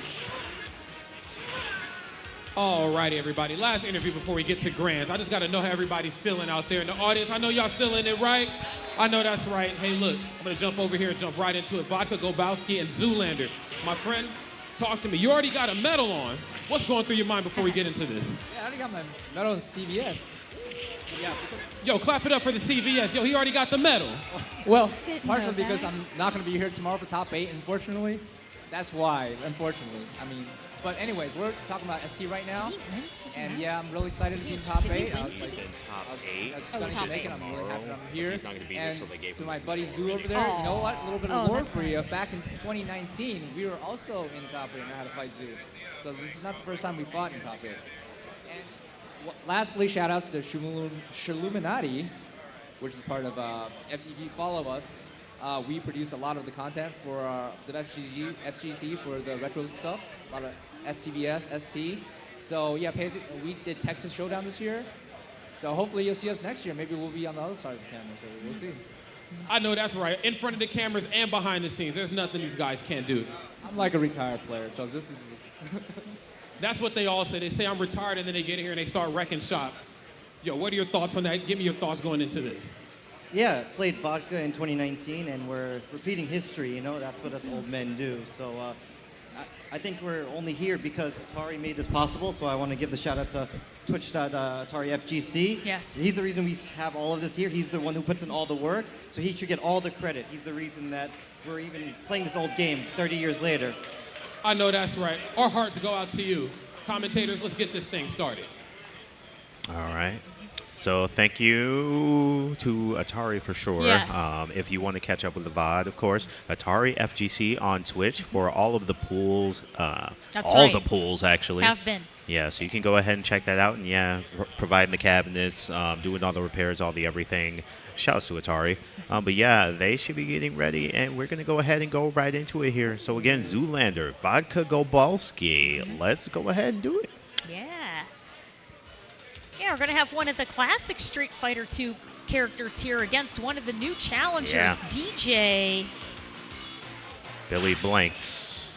Alrighty, everybody. Last interview before we get to Grands. I just got to know how everybody's feeling out there in the audience. I know y'all still in it, right? I know that's right. Hey, look, I'm going to jump over here and jump right into it. Vodkagobalsky and Zoolander. My friend, talk to me. You already got a medal on. What's going through your mind before we get into this? Yeah, I already got my medal in CVS. Yeah, because, Yo, clap it up for the CVS. Yo, he already got the medal. well, Didn't know partially because that. I'm not going to be here tomorrow for top 8, unfortunately. That's why, unfortunately. I mean, but anyways, we're talking about ST right now. Did he win CVS? And yeah, I'm really excited to be in top Did he 8. I win was like, Top I was 8. studying top Jamaican. 8. I'm really happy that I'm here. He's not gonna be here, And so they gave to him my his buddy medal Zoo already. over there, you know what? A little bit of Oh, lore that's for you. nice. Back in 2019, we were also in top 8 and I had to fight Zoo. So this is not the first time we fought in top 8. Lastly, shout outs to Shilluminati, which is part of, if you follow us, we produce a lot of the content for the FGC for the retro stuff, a lot of SCBS, ST. So yeah, we did Texas Showdown this year. So hopefully you'll see us next year. Maybe we'll be on the other side of the camera, so we'll see. I know that's right. In front of the cameras and behind the scenes, there's nothing these guys can't do. I'm like a retired player, so this is... That's what they all say. They say I'm retired, and then they get in here and they start wrecking shop. Yo, what are your thoughts on that? Give me your thoughts going into this. Yeah, played Vodka in 2019, and we're repeating history, you know? That's what us old men do. So I think we're only here because Atari made this possible, so I want to give the shout out to Twitch.Atari FGC. Yes. He's the reason we have all of this here. He's the one who puts in all the work, so he should get all the credit. He's the reason that we're even playing this old game 30 years later. I know that's right. Our hearts go out to you. Commentators, let's get this thing started. All right. So thank you to Atari for sure. Yes. If you want to catch up with the VOD, of course, Atari FGC on Twitch for all of the pools. That's all right. the pools, actually. Have been. Yeah, so you can go ahead and check that out. And yeah, providing the cabinets, doing all the repairs, all the everything. Shouts to Atari. But yeah, they should be getting ready, and we're going to go ahead and go right into it here. So again, Zoolander, Vodkagobalsky. Let's go ahead and do it. Yeah. Yeah, we're going to have one of the classic Street Fighter 2 characters here against one of the new challengers, Yeah. DJ. Billy Blanks.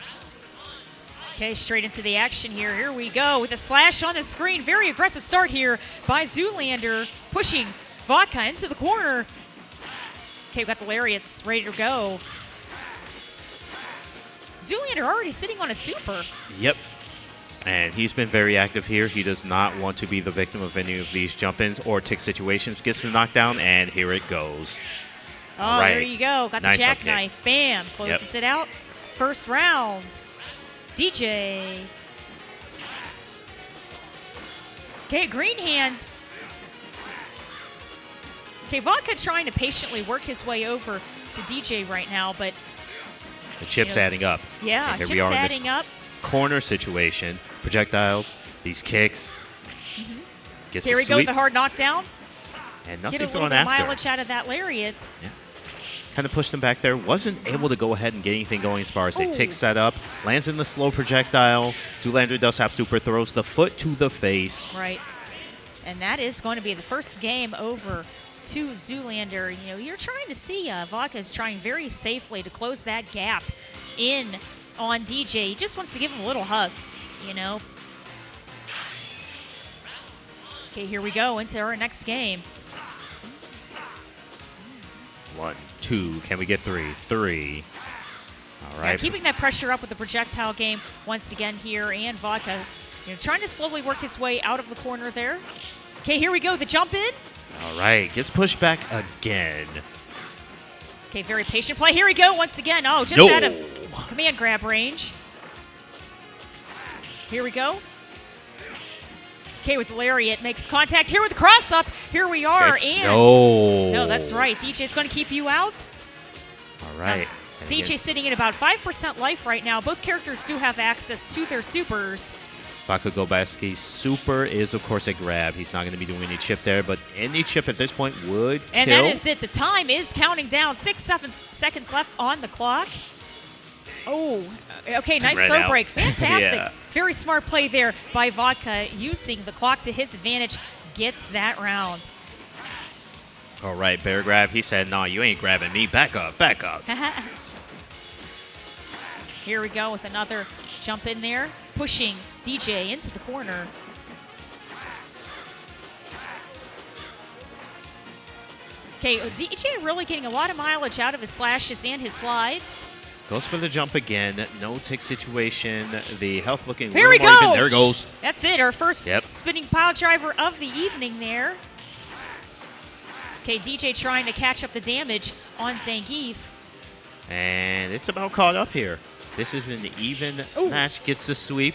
Okay, straight into the action here. Here we go with a slash on the screen. Very aggressive start here by Zoolander, pushing Vodka into the corner. Okay, we've got the lariats ready to go. Zoolander already sitting on a super. Yep. And he's been very active here. He does not want to be the victim of any of these jump-ins or tick situations. Gets the knockdown, and here it goes. Oh, All right. there you go. Got the Nice jackknife. Bam. Closes it out. First round. DJ. Okay, green hand. Okay, Vodka trying to patiently work his way over to DJ right now, but... The chip's You know, adding up. Yeah, And here chip's we are in adding this up. corner situation. Projectiles, these kicks. Gets Here the we go with sweep, the hard knockdown. and Get nothing a little thrown bit of after. mileage out of that lariat. Kind of pushed him back there. Wasn't able to go ahead and get anything going as far as a tick Ooh. set up. Lands in the slow projectile. Zoolander does have super, throws the foot to the face. Right. And that is going to be the first game over to Zoolander. You know, you're trying to see Vodka is trying very safely to close that gap in on DJ. He just wants to give him a little hug, you know. Okay, here we go into our next game. 1, 2. Can we get 3? 3. All Yeah, right. keeping that pressure up with the projectile game once again here, and Vodka, you know, trying to slowly work his way out of the corner there. Okay, here we go, the jump in. All right. Gets pushed back again. Okay, very patient play. Here we go once again. Oh, just No. out of command grab range. Here we go. Okay, with the lariat, makes contact here with the cross up. Here we are, Check. and No. that's right. DJ's going to keep you out. All right. And DJ again, sitting at about 5% life right now. Both characters do have access to their supers. Vodkagobalsky's super is, of course, a grab. He's not going to be doing any chip there, but any chip at this point would And kill. that is it. The time is counting down. 7 seconds left on the clock. Oh, okay, nice Ran throw out. break. Fantastic. Yeah. Very smart play there by Vodka, using the clock to his advantage. Gets that round. All right, bear grab. He said, "No, you ain't grabbing me. Back up, back up." Here we go with another jump in there, pushing DJ into the corner. Okay, DJ really getting a lot of mileage out of his slashes and his slides. Goes for the jump again. No tick situation. The health looking Here a we little more go. even. There it goes. That's it, our first Yep. spinning pile driver of the evening there. Okay, DJ trying to catch up the damage on Zangief. And it's about caught up here. This is an even Ooh. match. Gets the sweep.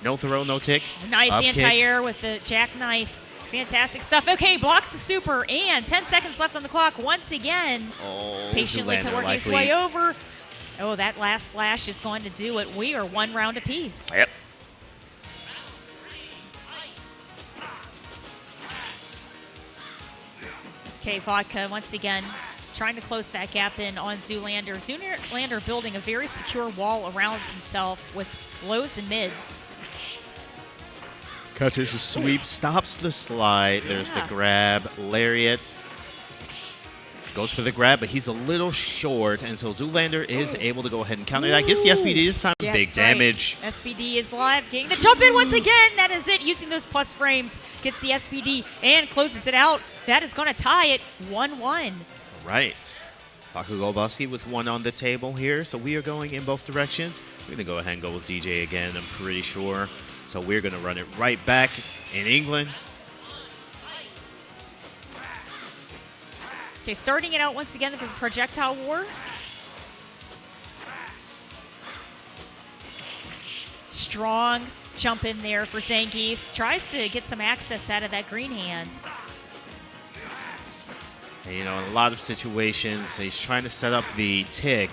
No throw, no tick. Nice Up kicks. anti-air with the jackknife. Fantastic stuff. Okay, blocks the super, and 10 seconds left on the clock once again. Oh, Patiently Zoolander working his likely- way over. Oh, that last slash is going to do it. We are one round apiece. Yep. Okay, Vodka once again trying to close that gap in on Zoolander. Zoolander building a very secure wall around himself with lows and mids. Catches a sweep, stops the slide. There's the Yeah. grab, lariat. Goes for the grab, but he's a little short, and so Zoolander is able to go ahead and counter that. Gets the SBD this time. Yeah, Big that's right. damage. SBD is live, getting the jump in once again. That is it, using those plus frames. Gets the SBD and closes it out. That is going to tie it 1-1. All right. Vodkagobalsky with one on the table here, so we are going in both directions. We're going to go ahead and go with DJ again, I'm pretty sure. So we're going to run it right back in England. Okay, starting it out once again, the projectile war. Strong jump in there for Zangief. Tries to get some access out of that green hand. And, you know, in a lot of situations, he's trying to set up the tick.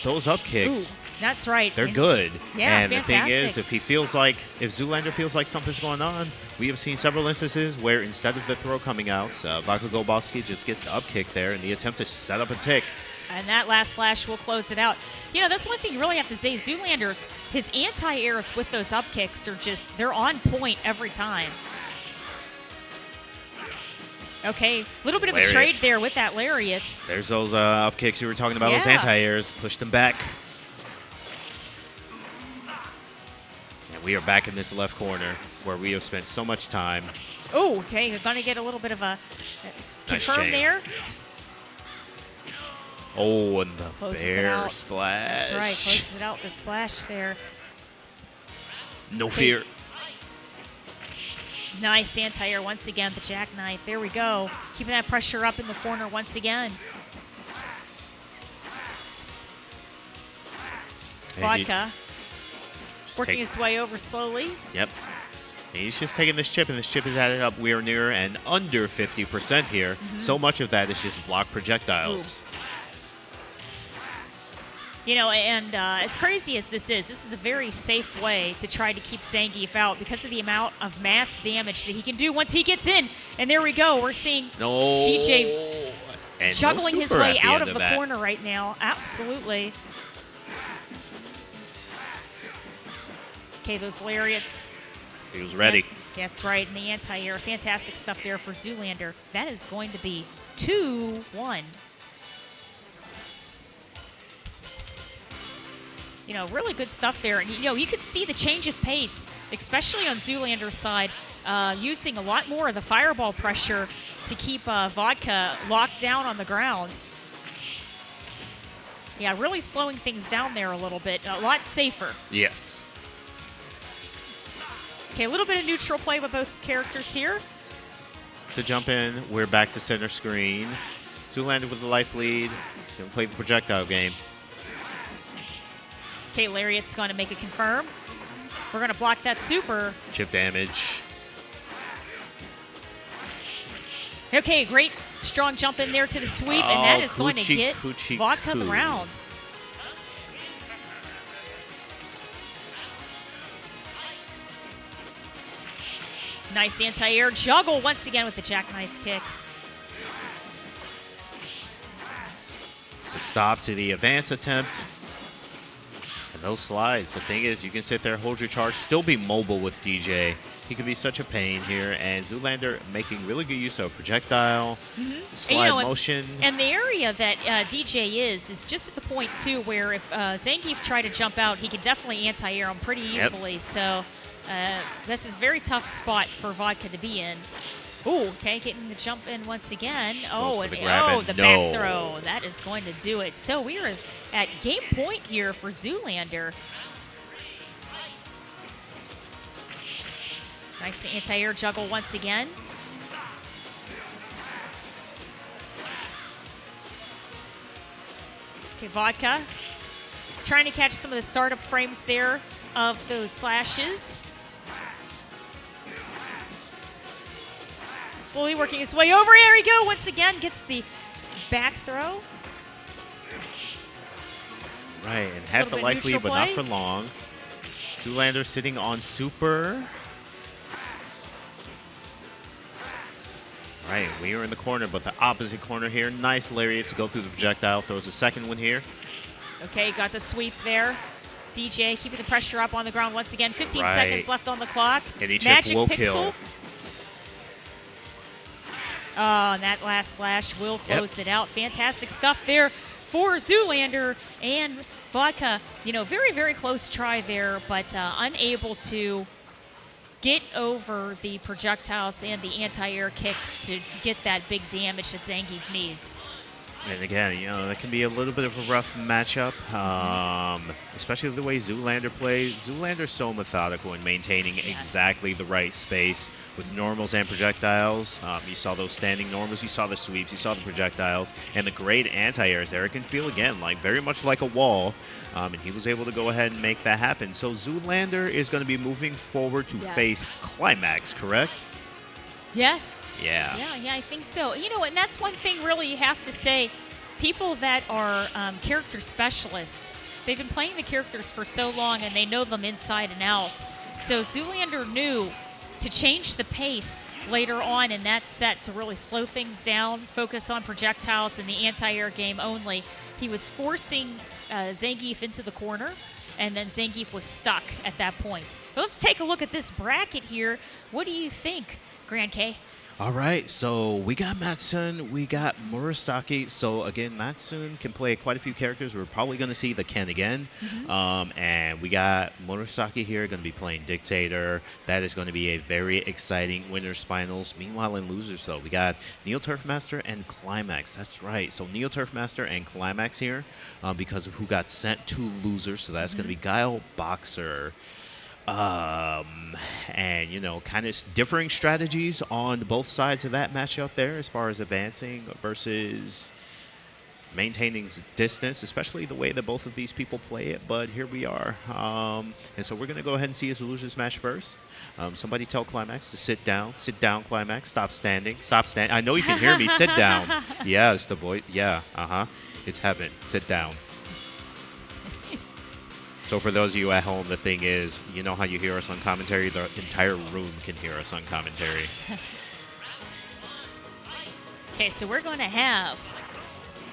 Those up kicks, Ooh, that's right. they're And- good. Yeah, and the thing is, fantastic. if Zoolander feels like something's going on, we have seen several instances where instead of the throw coming out, Vodkagobalsky just gets up kick there in the attempt to set up a tick. And that last slash will close it out. You know, that's one thing you really have to say. Zoolander's, his anti-airs with those up kicks are just, they're on point every time. Okay, a little bit of Lariat. a trade there with that lariat. There's those up kicks you were talking about, those Yeah. anti-airs, pushed them back. And we are back in this left corner where we have spent so much time. Oh, okay, you're going to get a little bit of a Nice confirm chain. there. Oh, and the Closes it bear out. splash. That's right, closes it out, the splash there. No fear. Nice anti-air once again, the jackknife. There we go. Keeping that pressure up in the corner once again. And he- Vodka just working take- his way over slowly. Yep. And he's just taking this chip, and this chip is added up. We are near and under 50% here. So much of that is just block projectiles. You know, and as crazy as this is a very safe way to try to keep Zangief out because of the amount of mass damage that he can do once he gets in. And there we go. We're seeing No. DJ And no juggling his super way at the out end of the that. corner right now. Absolutely. Okay, those lariats. He was ready. That's right, and the anti-air. Fantastic stuff there for Zoolander. That is going to be 2-1. You know, really good stuff there. And, you know, you could see the change of pace, especially on Zoolander's side, using a lot more of the fireball pressure to keep Vodka locked down on the ground. Yeah, really slowing things down there a little bit. A lot safer. Yes. Okay, a little bit of neutral play by both characters here. So jump in. We're back to center screen. Zoolander with the life lead. He's going to play the projectile game. Okay, Lariat's going to make a confirm. We're going to block that super. Chip damage. Okay, great strong jump in there to the sweep, and that is going to coochie, get coochie, Vodka the coo. round. Nice anti-air juggle once again with the jackknife kicks. It's a stop to the advance attempt. And those slides. The thing is, you can sit there, hold your charge, still be mobile with DJ. He can be such a pain here. And Zoolander making really good use of projectile, slide motion. And the area that DJ is just at the point, too, where if Zangief tried to jump out, he could definitely anti-air him pretty easily. So this is a very tough spot for Vodka to be in. Ooh, okay, getting the jump in once again. Oh, and the grab and the no. back throw. That is going to do it. So we are at game point here for Zoolander. Nice anti-air juggle once again. Okay, Vodka trying to catch some of the startup frames there of those slashes. Slowly working his way over. There we go. Once again, gets the back throw. Right, and had the Little bit life lead, neutral but not play. for long. Zoolander sitting on super. right, we are in the corner, but the opposite corner here. Nice lariat to go through the projectile. Throws a second one here. Okay, got the sweep there. DJ keeping the pressure up on the ground once again. 15 Right. seconds left on the clock. Any chip Magic will Pixel. kill. Oh, and that last slash will close it out. Fantastic stuff there for Zoolander and Vodka. You know, very, very close try there, but unable to get over the projectiles and the anti-air kicks to get that big damage that Zangief needs. And again, you know, that can be a little bit of a rough matchup, especially the way Zoolander plays. Zoolander's so methodical in maintaining exactly the right space with normals and projectiles. You saw those standing normals, you saw the sweeps, you saw the projectiles, and the great anti-airs there. It can feel, again, like very much like a wall, and he was able to go ahead and make that happen. So Zoolander is going to be moving forward to face Klimax, correct? Yes. Yeah. Yeah, I think so. You know, and that's one thing really you have to say. People that are character specialists, they've been playing the characters for so long and they know them inside and out. So Zoolander knew to change the pace later on in that set to really slow things down, focus on projectiles and the anti-air game only. He was forcing Zangief into the corner, and then Zangief was stuck at that point. But let's take a look at this bracket here. What do you think, Grand K? All right, so we got Mattsun, we got Murasaki. So again, Mattsun can play quite a few characters. We're probably going to see the Ken again. And we got Murasaki here going to be playing Dictator. That is going to be a very exciting winners finals. Meanwhile, in losers, though, we got NeoTurfMaster and Klimax. That's right. So NeoTurfMaster and Klimax here because of who got sent to losers. So that's going to be Guile, Boxer. And, you know, kind of differing strategies on both sides of that matchup there as far as advancing versus maintaining distance, especially the way that both of these people play it. But here we are. And so we're going to go ahead and see his losers match first. Somebody tell Klimax to sit down. Sit down, Klimax. Stop standing. Stop standing. I know you can hear me. Sit down. Yes, the boy. Yeah, It's heaven. Sit down. So for those of you at home, the thing is, you know how you hear us on commentary? The entire room can hear us on commentary. Okay, so we're going to have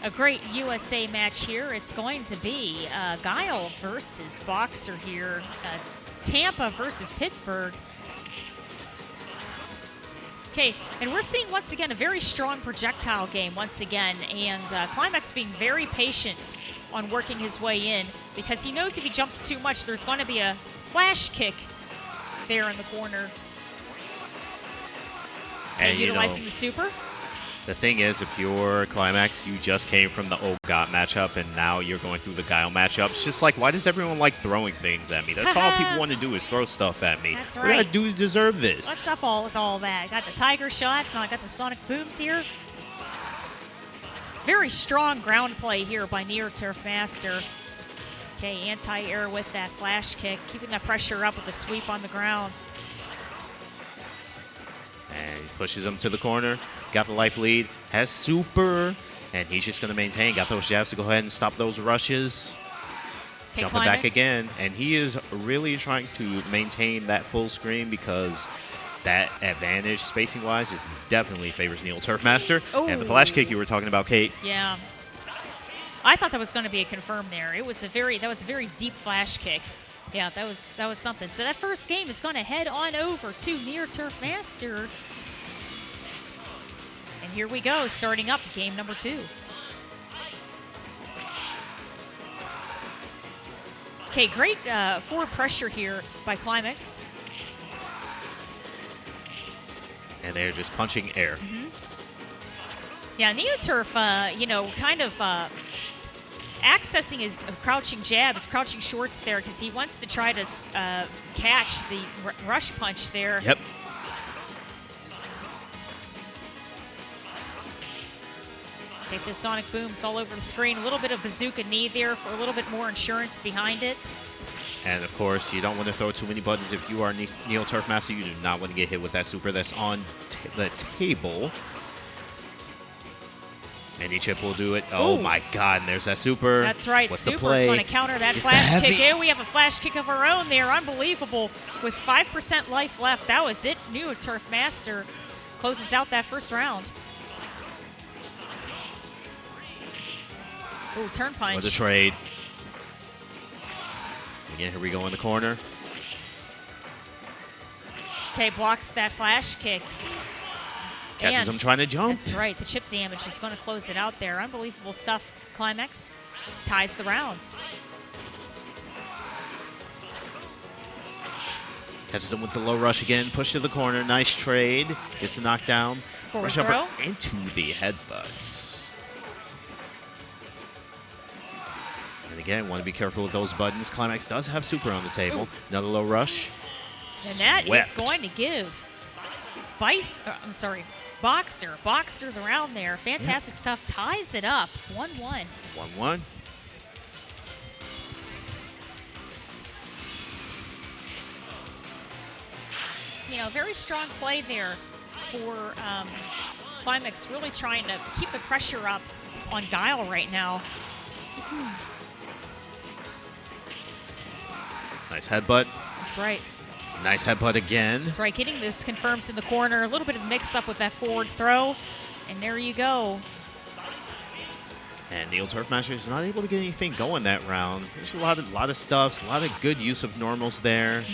a great USA match here. It's going to be Guile versus Boxer here. Tampa versus Pittsburgh. Okay, and we're seeing once again a very strong projectile game once again, and Klimax being very patient on working his way in because he knows if he jumps too much, there's going to be a flash kick there in the corner. And utilizing the super. The thing is, if you're Klimax, you just came from the Ogot matchup, and now you're going through the Guile matchup. It's just like, why does everyone like throwing things at me? That's all people want to do is throw stuff at me. That's right. What do I do to deserve this? What's up with all that? Got the tiger shots, now I got the sonic booms here. Very strong ground play here by NeoTurfMaster. Okay, anti-air with that flash kick, keeping that pressure up with a sweep on the ground. And he pushes him to the corner. Got the life lead. Has super. And he's just going to maintain. Got those jabs to go ahead and stop those rushes. Okay, Jumping back again. And he is really trying to maintain that full screen because that advantage, spacing-wise, is definitely favors NeoTurfMaster. And the flash kick you were talking about, Kate. Yeah. I thought that was going to be a confirm there. That was a very deep flash kick. Yeah, that was something. So that first game is going to head on over to NeoTurfMaster. And here we go, starting up game number 2. Okay, great forward pressure here by Klimax. And they're just punching air. Yeah, NeoTurf, you know, kind of accessing his crouching jab, his crouching shorts there, because he wants to try to catch the rush punch there. Yep. Take those sonic booms all over the screen. A little bit of bazooka knee there for a little bit more insurance behind it. And of course, you don't want to throw too many buttons. If you are NeoTurfMaster, you do not want to get hit with that super that's on the table. Any chip will do it. Oh my God, and there's that super. That's right, What's Super's going to counter that flash kick. Here we have a flash kick of our own there, unbelievable. With 5% life left, that was it, NeoTurfMaster. closes out that first round. Ooh, turn punch. With a trade. Again, here we go in the corner. Okay, blocks that flash kick. Catches And him trying to jump. That's right. The chip damage is going to close it out there. Unbelievable stuff. Klimax ties the rounds. Catches him with the low rush again. Push to the corner. Nice trade. Gets the knockdown. Forward Rush throw. upper into the headbutts. And again, want to be careful with those buttons. Klimax does have super on the table. Ooh. Another low rush. And that Swept. is going to give Boxer the round there. Fantastic stuff. Ties it up. 1-1. 1-1. You know, very strong play there for Klimax, really trying to keep the pressure up on Guile right now. Nice headbutt. That's right. Nice headbutt again. That's right. Getting this confirms in the corner. A little bit of mix-up with that forward throw. And there you go. And NeoTurfMaster is not able to get anything going that round. There's a lot of stuffs, a lot of good use of normals there.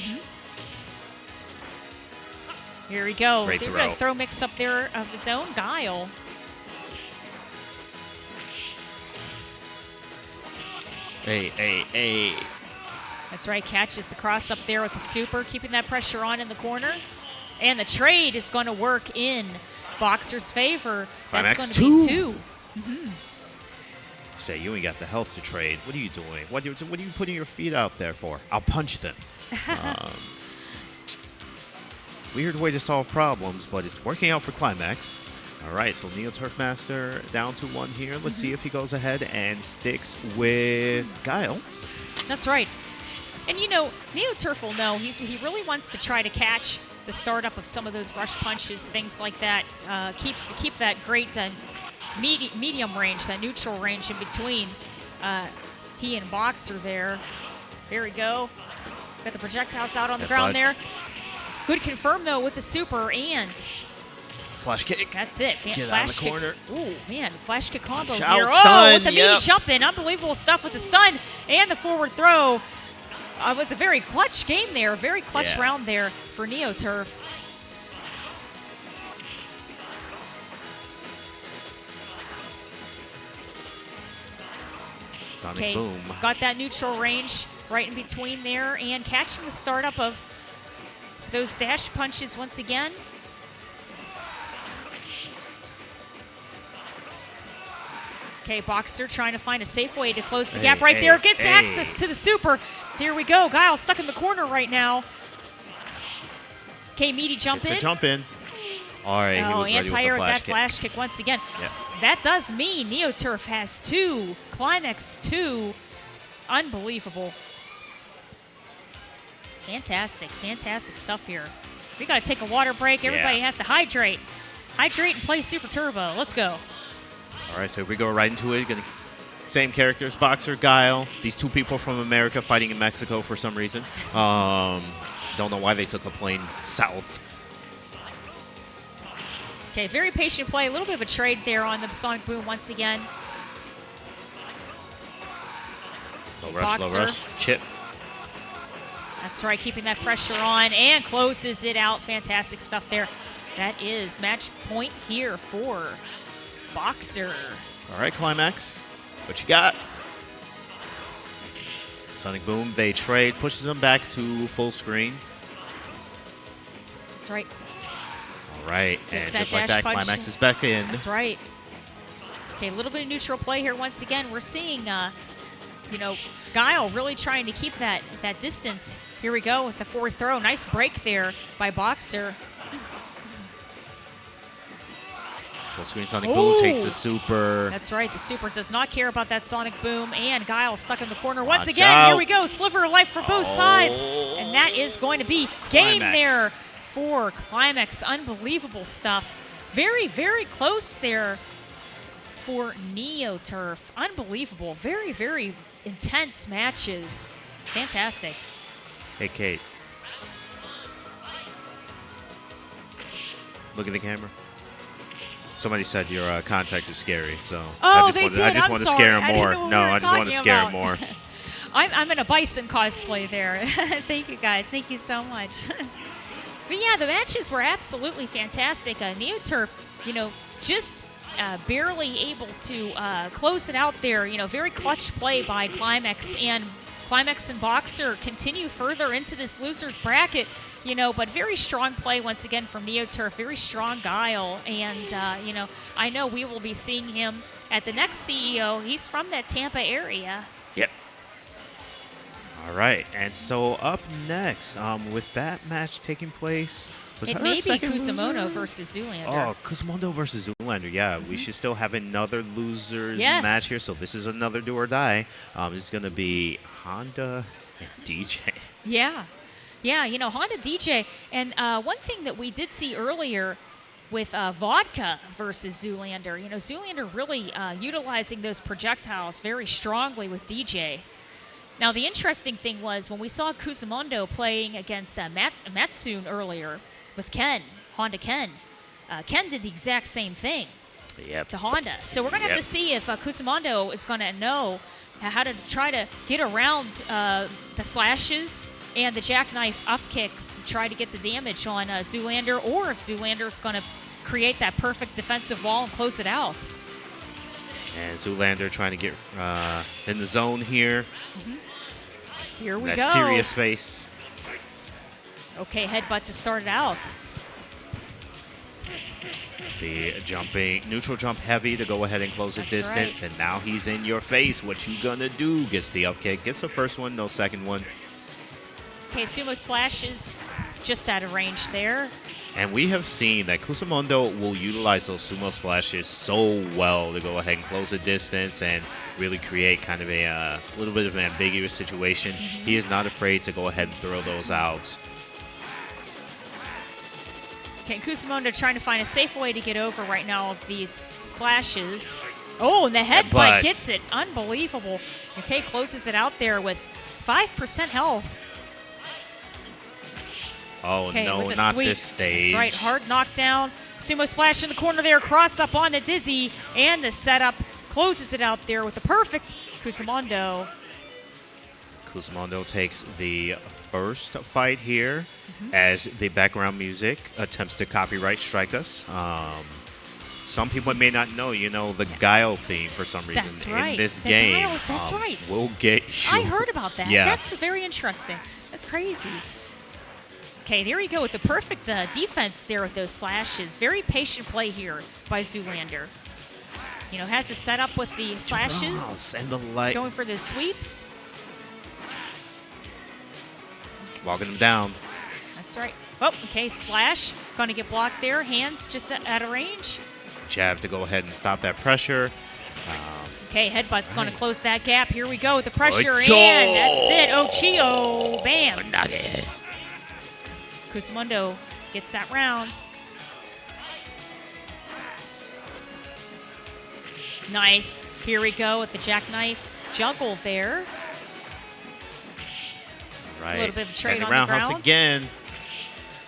Here we go. Great They've throw. got a throw mix up there of his own, Guile. Hey. That's right, catches the cross up there with the super, keeping that pressure on in the corner. And the trade is going to work in Boxer's favor. That's going to be 2. Say, you ain't got the health to trade. What are you doing? What are you putting your feet out there for? I'll punch them. Weird way to solve problems, but it's working out for Klimax. All right, so NeoTurfMaster down to 1 here. Let's see if he goes ahead and sticks with Guile. That's right. And you know, NeoTurf will know he really wants to try to catch the startup of some of those rush punches, things like that. Keep that great medium range, that neutral range in between he and Boxer there. There we go. Got the projectiles out on the ground there. Good confirm though with the super and flash kick. That's it. Get out flash of the kick. corner. Ooh, man, flash kick combo Punch here. out, Oh, stun, with the meaty jump in. Unbelievable stuff with the stun and the forward throw. It was a very clutch game there, a very clutch round there for NeoTurf. Sonic boom. Got that neutral range right in between there and catching the startup of those dash punches once again. Okay, Boxer trying to find a safe way to close the gap right there. Gets access to the super. Here we go. Guile stuck in the corner right now. Okay, meaty jump in. Jump in. All right, he was ready with the anti-air flash that kick. flash kick once again. Yeah. That does mean NeoTurf has 2, Klimax 2. Unbelievable. Fantastic stuff here. We got to take a water break. Everybody has to hydrate. Hydrate and play Super Turbo. Let's go. All right, so we go right into it. Same characters, Boxer, Guile. These 2 people from America fighting in Mexico for some reason. Don't know why they took a plane south. Okay, very patient play. A little bit of a trade there on the Sonic Boom once again. Low rush, chip. That's right, keeping that pressure on and closes it out. Fantastic stuff there. That is match point here for Boxer. All right, Klimax, what you got? Sonic Boom, they trade, pushes them back to full screen. That's right. All right, Gets and that just like dash that, punch. Klimax is back in. That's right. Okay, a little bit of neutral play here once again. We're seeing, you know, Guile really trying to keep that distance. Here we go with the forward throw. Nice break there by Boxer. Full screen Sonic Boom takes the super. That's right. The super does not care about that Sonic Boom. And Guile stuck in the corner once Watch again. out. Here we go. Sliver of life for both sides. And that is going to be game Klimax. there for Klimax. Unbelievable stuff. Very, very close there for NeoTurf. Unbelievable. Very, very intense matches. Fantastic. Hey, Kate. Look at the camera. Somebody said your contacts are scary, so Oh, I they just did. I'm want to sorry. scare I him didn't more. know what No, we were I just want to talking scare him about. more. I'm in a Bison cosplay there. Thank you, guys. Thank you so much. But yeah, the matches were absolutely fantastic. NeoTurf, just barely able to close it out there. Very clutch play by Klimax, and Klimax and Boxer continue further into this loser's bracket. But very strong play once again from NeoTurf. Very strong Guile, and I know we will be seeing him at the next CEO. He's from that Tampa area. Yep. All right, and so up next, with that match taking place, was It that may our be second Kusumondo loser? versus Zoolander. Oh, Kusumondo versus Zoolander. Yeah, we should still have another losers Yes. match here. So this is another do or die. This is going to be Honda and DJ. Yeah, Honda DJ. And one thing that we did see earlier with Vodka versus Zoolander, Zoolander really utilizing those projectiles very strongly with DJ. Now, the interesting thing was when we saw Kusumondo playing against Mattsun earlier with Ken, Honda Ken, Ken did the exact same thing to Honda. So we're going to have to see if Kusumondo is going to know how to try to get around the slashes and the jackknife up kicks, try to get the damage on Zoolander, or if Zoolander is going to create that perfect defensive wall and close it out. And Zoolander trying to get in the zone here. Here we that go. serious space. Okay, headbutt to start it out. The neutral jump heavy to go ahead and close the distance. Right. And now he's in your face. What you gonna do? Gets the up kick. Gets the first one, no second one. Okay, sumo splashes just out of range there. And we have seen that Kusumondo will utilize those sumo splashes so well to go ahead and close the distance and really create kind of a little bit of an ambiguous situation. He is not afraid to go ahead and throw those out. Okay, Kusumondo trying to find a safe way to get over right now of these slashes. Oh, and the headbutt gets it. Unbelievable. Okay, closes it out there with 5% health. Oh, okay, no, with a not sweep. this stage. That's right, hard knockdown. Sumo splash in the corner there, cross up on the dizzy, and the setup closes it out there with the perfect Kusumondo. Kusumondo takes the first fight here as the background music attempts to copyright strike us. Some people may not know, the Guile theme for some reason That's right. in this the game. Guile, that's right. Will get you. I heard about that. Yeah. That's very interesting. That's crazy. Okay, there you go with the perfect defense there with those slashes. Very patient play here by Zoolander. Has the setup with the slashes. And the light. Going for the sweeps. Walking him down. That's right. Oh, okay, slash. Going to get blocked there. Hands just out of range. Jab to go ahead and stop that pressure. Okay, headbutt's going to close that gap. Here we go with the pressure. Ocho. And that's it. Ochio. Bam. Nugget. Kusumondo gets that round. Nice. Here we go with the jackknife juggle there. Right. A little bit of trade on the roundhouse ground. again.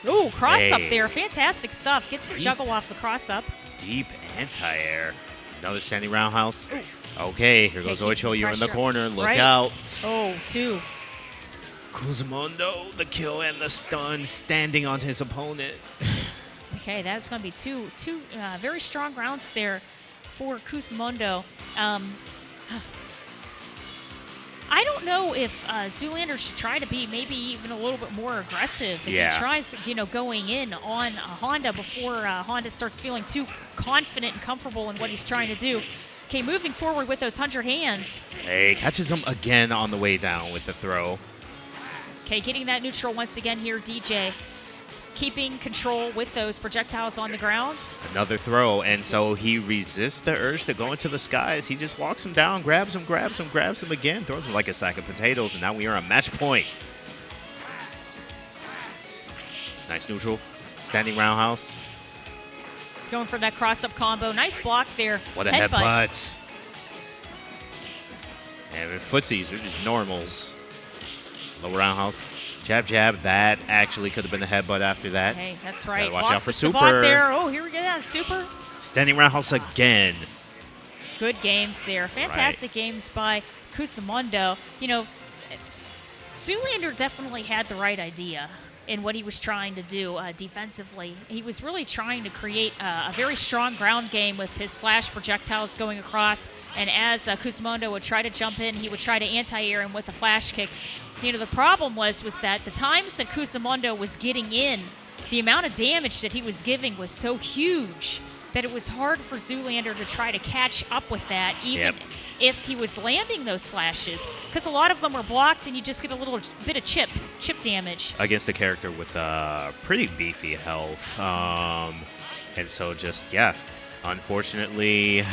Ooh, cross up Hey. there. Fantastic stuff. Gets the juggle off the cross up. Deep anti-air. Another standing roundhouse. Okay, here goes keep Ocho. the You're in the pressure. corner. Look Right. out. Oh, two. Kusumondo, the kill and the stun, standing on his opponent. Okay, that's going to be two very strong rounds there for Kusumondo. I don't know if Zoolander should try to be maybe even a little bit more aggressive. If he tries, going in on Honda before Honda starts feeling too confident and comfortable in what he's trying to do. Okay, moving forward with those 100 hands. Hey, catches him again on the way down with the throw. Okay, getting that neutral once again here, DJ. Keeping control with those projectiles on the ground. Another throw, and so he resists the urge to go into the skies. He just walks him down, grabs him again, throws him like a sack of potatoes, and now we are on match point. Nice neutral. Standing roundhouse. Going for that cross-up combo. Nice block there. What a headbutt. And footsies are just normals. Low roundhouse. Jab, jab. That actually could have been a headbutt after that. Hey, that's right. Gotta watch Blocks out for the Sagat super. there. Oh, here we go. Yeah, super. Standing roundhouse again. Good games there. Fantastic games by Kusumondo. You know, Zoolander definitely had the right idea in what he was trying to do defensively. He was really trying to create a very strong ground game with his slash projectiles going across, and as Kusumondo would try to jump in, he would try to anti-air him with a flash kick. You know, the problem was that the times that Kusumondo was getting in, the amount of damage that he was giving was so huge that it was hard for Zoolander to try to catch up with that, even if he was landing those slashes, because a lot of them were blocked and you just get a little bit of chip damage. Against a character with pretty beefy health. And so just, unfortunately,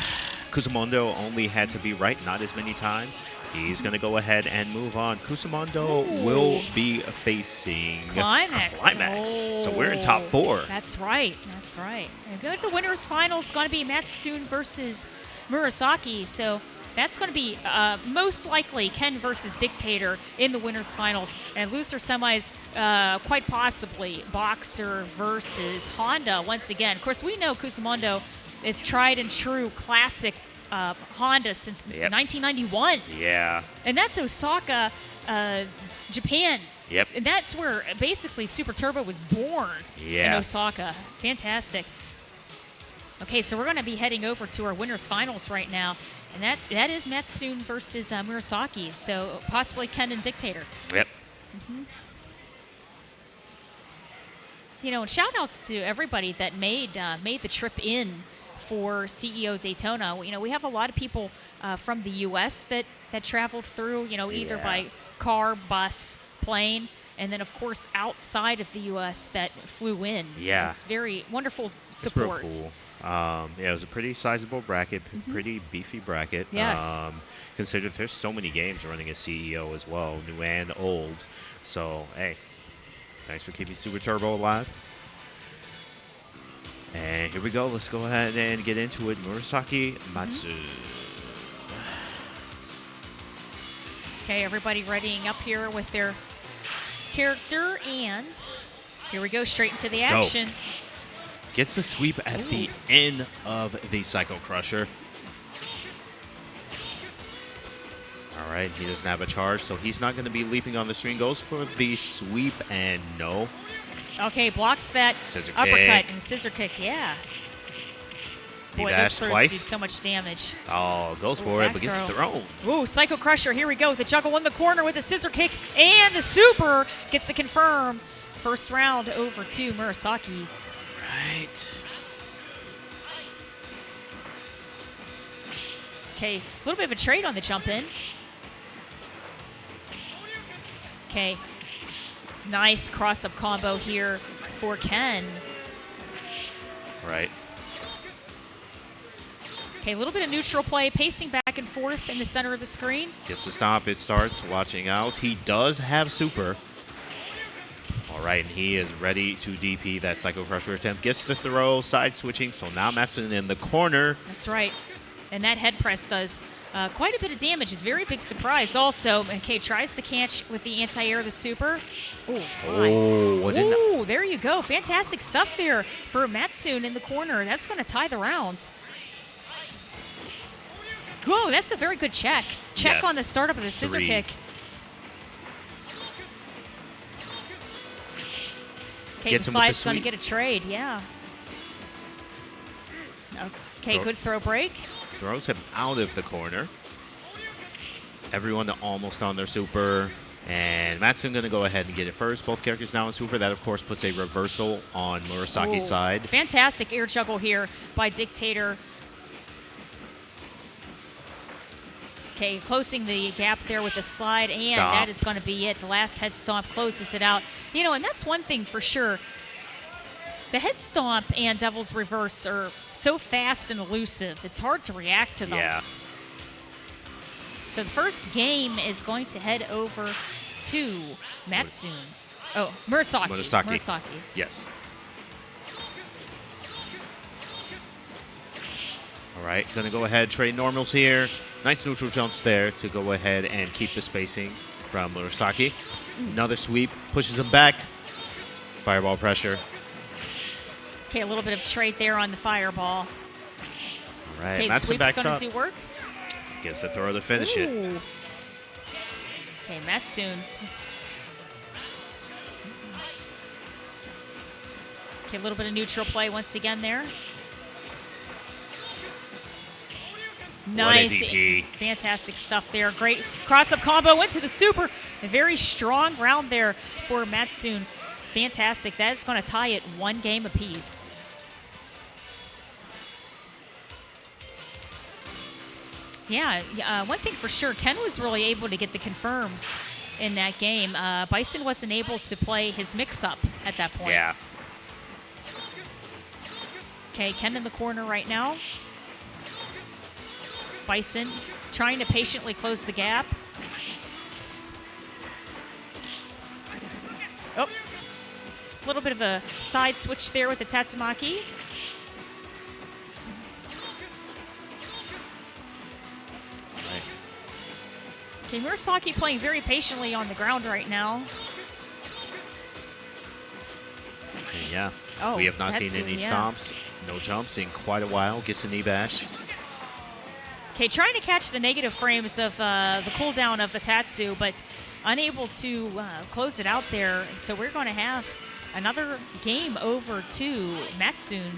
Kusumondo only had to be right not as many times. He's going to go ahead and move on. Kusumondo will be facing Klimax. So we're in top 4. That's right. That's right. And good. The winners' final is going to be Mattsun versus Murasaki. So that's going to be most likely Ken versus Dictator in the winners' finals. And loser semis, quite possibly Boxer versus Honda once again. Of course, we know Kusumondo is tried and true classic Honda since 1991. Yeah. And that's Osaka, Japan. Yep. And that's where basically Super Turbo was born in Osaka. Fantastic. Okay, so we're going to be heading over to our winners finals right now. And that is Mattsun versus Murasaki. So possibly Ken and Dictator. Yep. You know, and shout outs to everybody that made the trip in for CEO Daytona. You know, we have a lot of people from the U.S. that traveled through, you know, either by car, bus, plane, and then, of course, outside of the U.S. that flew in. Yeah. It's very wonderful support. That's real cool. It was a pretty sizable bracket, pretty beefy bracket. Yes. Considered there's so many games running as CEO as well, new and old. So, hey, thanks for keeping Super Turbo alive. And here we go. Let's go ahead and get into it. Murasaki, Mattsun. Okay, everybody readying up here with their character, and here we go, straight into the action. Gets the sweep at the end of the Psycho Crusher. All right, he doesn't have a charge, so he's not going to be leaping on the string. Goes for the sweep, and no. Okay, blocks that Scissor uppercut kick. and scissor kick, yeah. He Boy, those bashed throws twice. do so much damage. Oh, goes for it, but gets thrown. Ooh, Psycho Crusher, here we go. The juggle in the corner with the scissor kick, and the super gets the confirm. First round over to Murasaki. Right. Okay, a little bit of a trade on the jump in. Okay, nice cross-up combo here for Ken. Right. Okay, a little bit of neutral play, pacing back and forth in the center of the screen. Gets to stop. It starts. Watching out. He does have super. All right, and he is ready to DP that Psycho Crusher attempt. Gets the throw, side switching. So now Mattsun in the corner. That's right. And that head press does quite a bit of damage. It's a very big surprise also. Okay, tries to catch with the anti-air, the super. Ooh, there you go. Fantastic stuff there for Mattsun in the corner. That's going to tie the rounds. Whoa, that's a very good check. Check on the startup of the scissor kick. Okay, the slide's going to get a trade, yeah. Okay, good throw break. Throws him out of the corner. Everyone almost on their super. And Mattsun going to go ahead and get it first. Both characters now in super. That, of course, puts a reversal on Murasaki's side. Fantastic air juggle here by Dictator. Okay, closing the gap there with the slide, and that is going to be it. The last head stomp closes it out. You know, and that's one thing for sure. The head stomp and Devil's Reverse are so fast and elusive. It's hard to react to them. Yeah. So the first game is going to head over to Mattsun. Oh, Murasaki. Murasaki. Yes. All right, going to go ahead, trade normals here. Nice neutral jumps there to go ahead and keep the spacing from Murasaki. Another sweep, pushes him back. Fireball pressure. Okay, a little bit of trade there on the fireball. All right, Okay, the Mattsun sweep's backs going up. to do work. Gets a throw to finish it. Ooh. Okay, Mattsun. Okay, a little bit of neutral play once again there. Nice. DP. Fantastic stuff there. Great cross-up combo. Went to the super. A very strong round there for Mattsun. Fantastic. That is going to tie it 1 game apiece. Yeah, one thing for sure, Ken was really able to get the confirms in that game. Bison wasn't able to play his mix-up at that point. Yeah. Okay, Ken in the corner right now. Bison trying to patiently close the gap. Oh, a little bit of a side switch there with the Tatsumaki. Okay, Murasaki playing very patiently on the ground right now. Okay, yeah. Oh, we have not that's seen any yeah. stomps, no jumps in quite a while. Gets a knee bash. Okay, trying to catch the negative frames of the cooldown of the Tatsu, but unable to close it out there. So we're going to have another game over to Mattsun.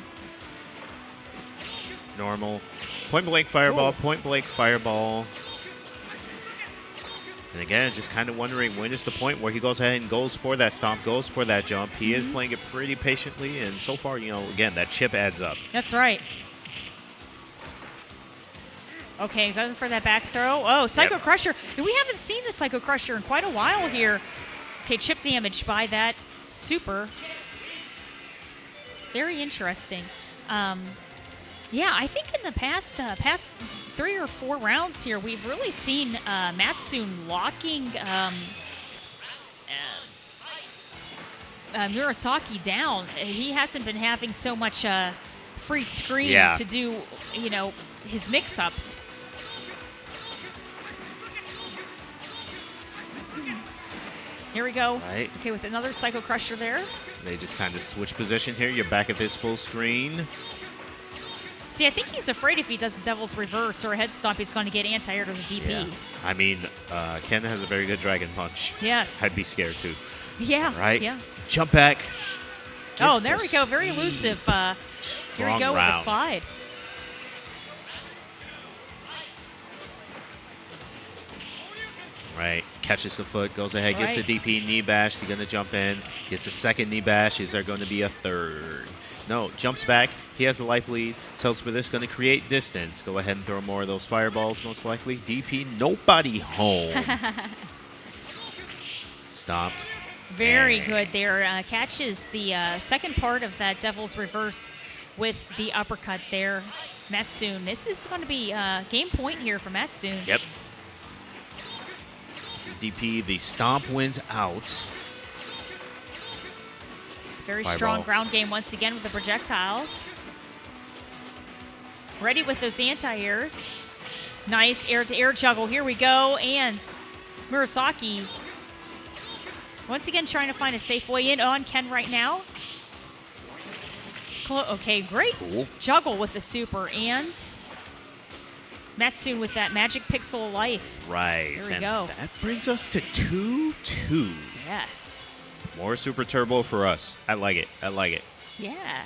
Normal. Point blank fireball, Ooh. point blank fireball. And again, just kind of wondering when is the point where he goes ahead and goes for that stomp, goes for that jump. He is playing it pretty patiently, and so far, you know, again, that chip adds up. That's right. Okay, going for that back throw. Oh, Psycho Crusher. We haven't seen the Psycho Crusher in quite a while here. Okay, chip damage by that super. Very interesting. Yeah, I think in the past 3 or 4 rounds here, we've really seen Mattsun locking Murasaki down. He hasn't been having so much free screen to do, you know, his mix-ups. Here we go. Right. Okay, with another Psycho Crusher there. They just kind of switch position here. You're back at this full screen. See, I think he's afraid if he does a Devil's Reverse or a Head Stomp, he's going to get anti-air to the DP. Yeah. I mean, Ken has a very good Dragon Punch. Yes. I'd be scared too. Yeah. Right? Yeah. Jump back. Oh, Gets there the we go. Very speed. elusive. Here we Strong go with the round. slide. Right. Catches the foot, goes ahead, gets Right. the DP, knee bash. He's going to jump in. Gets the second knee bash. Is there going to be a third? No. Jumps back. He has the life lead. Tells for this, going to create distance. Go ahead and throw more of those fireballs, most likely. DP, nobody home. Stopped. Very And good there. Catches the second part of that Devil's Reverse with the uppercut there. Mattsun. This is going to be game point here for Mattsun. Yep. DP, the stomp wins out. Very Fireball. strong ground game once again with the projectiles. Ready with those anti-airs. Nice air-to-air juggle. Here we go. And Murasaki once again trying to find a safe way in on Ken right now. Okay, great Cool. juggle with the super. And Mattsun with that magic pixel life. Right. There we and go. that brings us to 2-2. Yes. More Super Turbo for us. I like it. I like it. Yeah.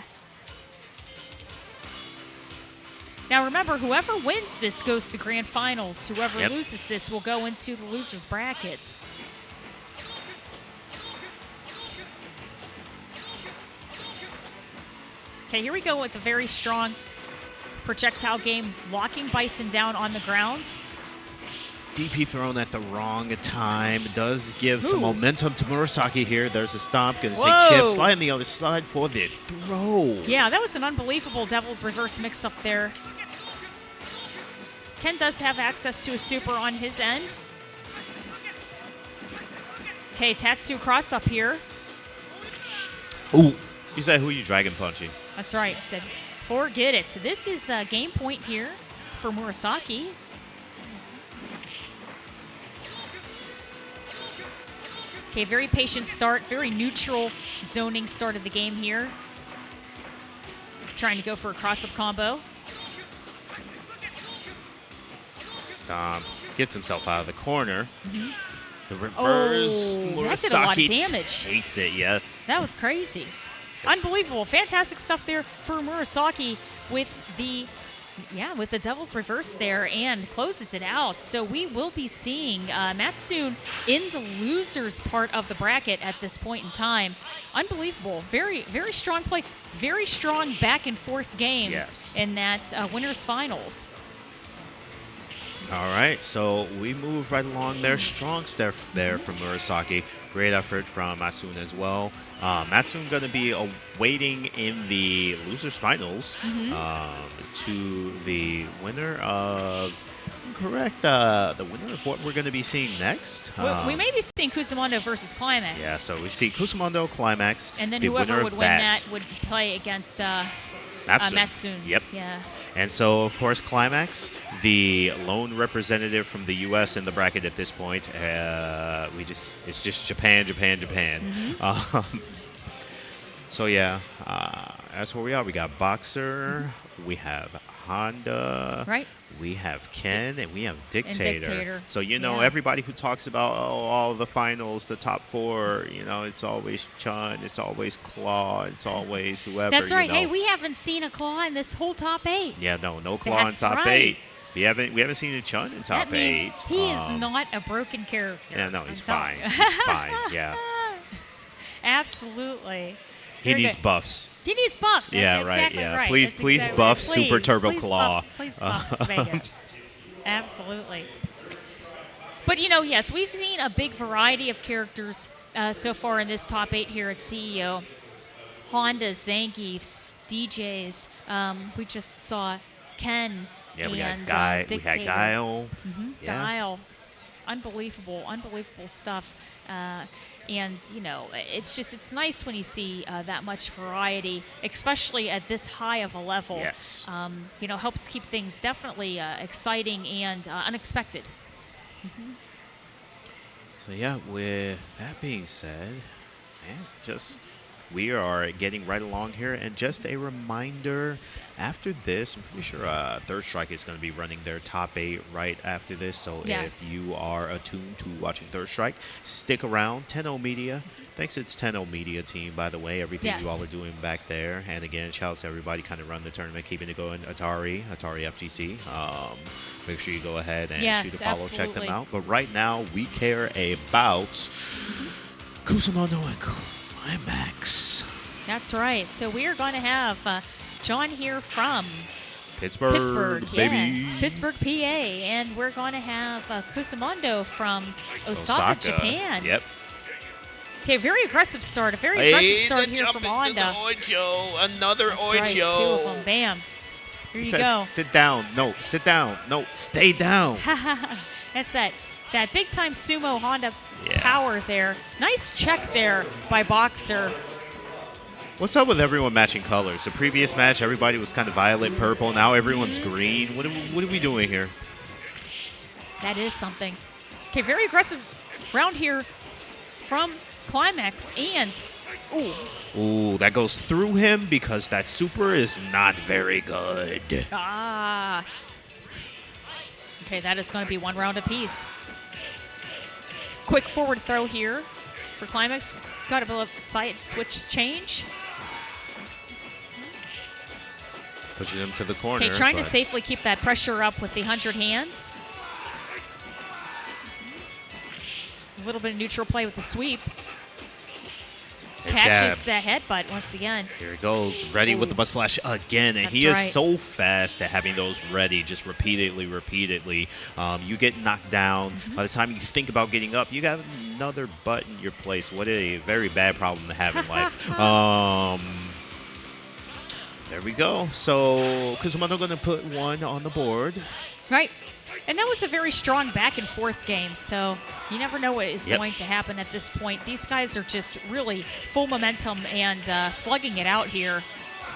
Now remember, whoever wins this goes to grand finals. Whoever Yep. loses this will go into the loser's bracket. Okay, here we go with the very strong projectile game, locking Bison down on the ground. DP thrown at the wrong time. Does give some Ooh. momentum to Murasaki here. There's a stomp. Going to Whoa. take chip. Slide on the other side for the throw. Yeah, that was an unbelievable Devil's Reverse mix-up there. Ken does have access to a super on his end. Okay, Tatsu cross-up here. Ooh. You said who you Dragon Punching? That's right. He said, forget it. So this is a game point here for Murasaki. Okay, very patient start, very neutral zoning start of the game here. Trying to go for a cross-up combo. Stomp. Gets himself out of the corner. The reverse. Oh, that did a lot of Murasaki damage. takes it, yes. That was crazy. Yes. Unbelievable. Fantastic stuff there for Murasaki with the Devil's Reverse there and closes it out. So we will be seeing Mattsun in the losers part of the bracket at this point in time. Unbelievable. Very, very strong play. Very strong back and forth games in that winners finals. All right, so we move right along there. Strong step there from Murasaki. Great effort from Mattsun as well. Mattsun going to be waiting in the losers finals to the winner of, correct, the winner of what we're going to be seeing next. We may be seeing Kusumondo versus Klimax. Yeah, so we see Kusumondo, Klimax. And then the whoever winner would of win that would play against Mattsun. Yep. Yeah. And so, of course, Klimax, the lone representative from the U.S. in the bracket at this point. It's just Japan. So yeah, that's where we are. We got Boxer, we have Honda, right? We have Ken, and we have Dictator. So yeah. Everybody who talks about all the finals, the top four, it's always Chun, it's always Claw, it's always whoever. That's right. Hey, we haven't seen a Claw in this whole top 8. Yeah, no Claw in top 8. We haven't seen a Chun in top 8. That means he is not a broken character. Yeah, no, he's fine. He's fine. Yeah. Absolutely. He needs buffs. He needs buffs. That's exactly right. Please buff Super Turbo Claw. Please buff Vega. Absolutely. But yes, we've seen a big variety of characters so far in this top 8 here at CEO. Hondas, Zangiefs, DJs. We just saw Ken. Yeah, we and got Dictator. We had Guile. Yeah. Guile. Unbelievable stuff. And, it's nice when you see that much variety, especially at this high of a level. Yes. Helps keep things definitely exciting and unexpected. So, yeah, with that being said, we are getting right along here. And just a reminder, after this, I'm pretty sure Third Strike is going to be running their top 8 right after this. So if you are attuned to watching Third Strike, stick around. 10-0 Media. Thanks, it's 10-0 Media team, by the way. Everything you all are doing back there. And again, shout out to everybody kind of run the tournament, keeping it going. Atari FGC. Make sure you go ahead and shoot a follow, check them out. But right now, we care about Kusumondo and Klimax. That's right. So we are going to have John here from Pittsburgh, baby. Pittsburgh, PA. And we're going to have Kusumondo from Osaka, Japan. Yep. Okay, very aggressive start. A very aggressive start here from Honda. Another That's right, 2 of them. Bam. Here you go. Sit down. No, sit down. No, stay down. That's that big time sumo Honda power there. Nice check there by Boxer. What's up with everyone matching colors? The previous match, everybody was kind of violet, purple. Now everyone's green. What are we doing here? That is something. Okay, very aggressive round here from Klimax, and ooh, that goes through him because that super is not very good. Okay, that is going to be 1 round apiece. Quick forward throw here for Klimax. Got a bit of side switch change. Pushes him to the corner. Okay, trying to safely keep that pressure up with the 100 hands. A little bit of neutral play with the sweep. Catches the headbutt once again. Here he goes, ready with the butt splash again. And he is so fast at having those ready just repeatedly. You get knocked down. By the time you think about getting up, you got another butt in your place. What a very bad problem to have in life. There we go. So Kusumondo going to put 1 on the board. Right. And that was a very strong back and forth game, so you never know what is going to happen at this point. These guys are just really full momentum and slugging it out here.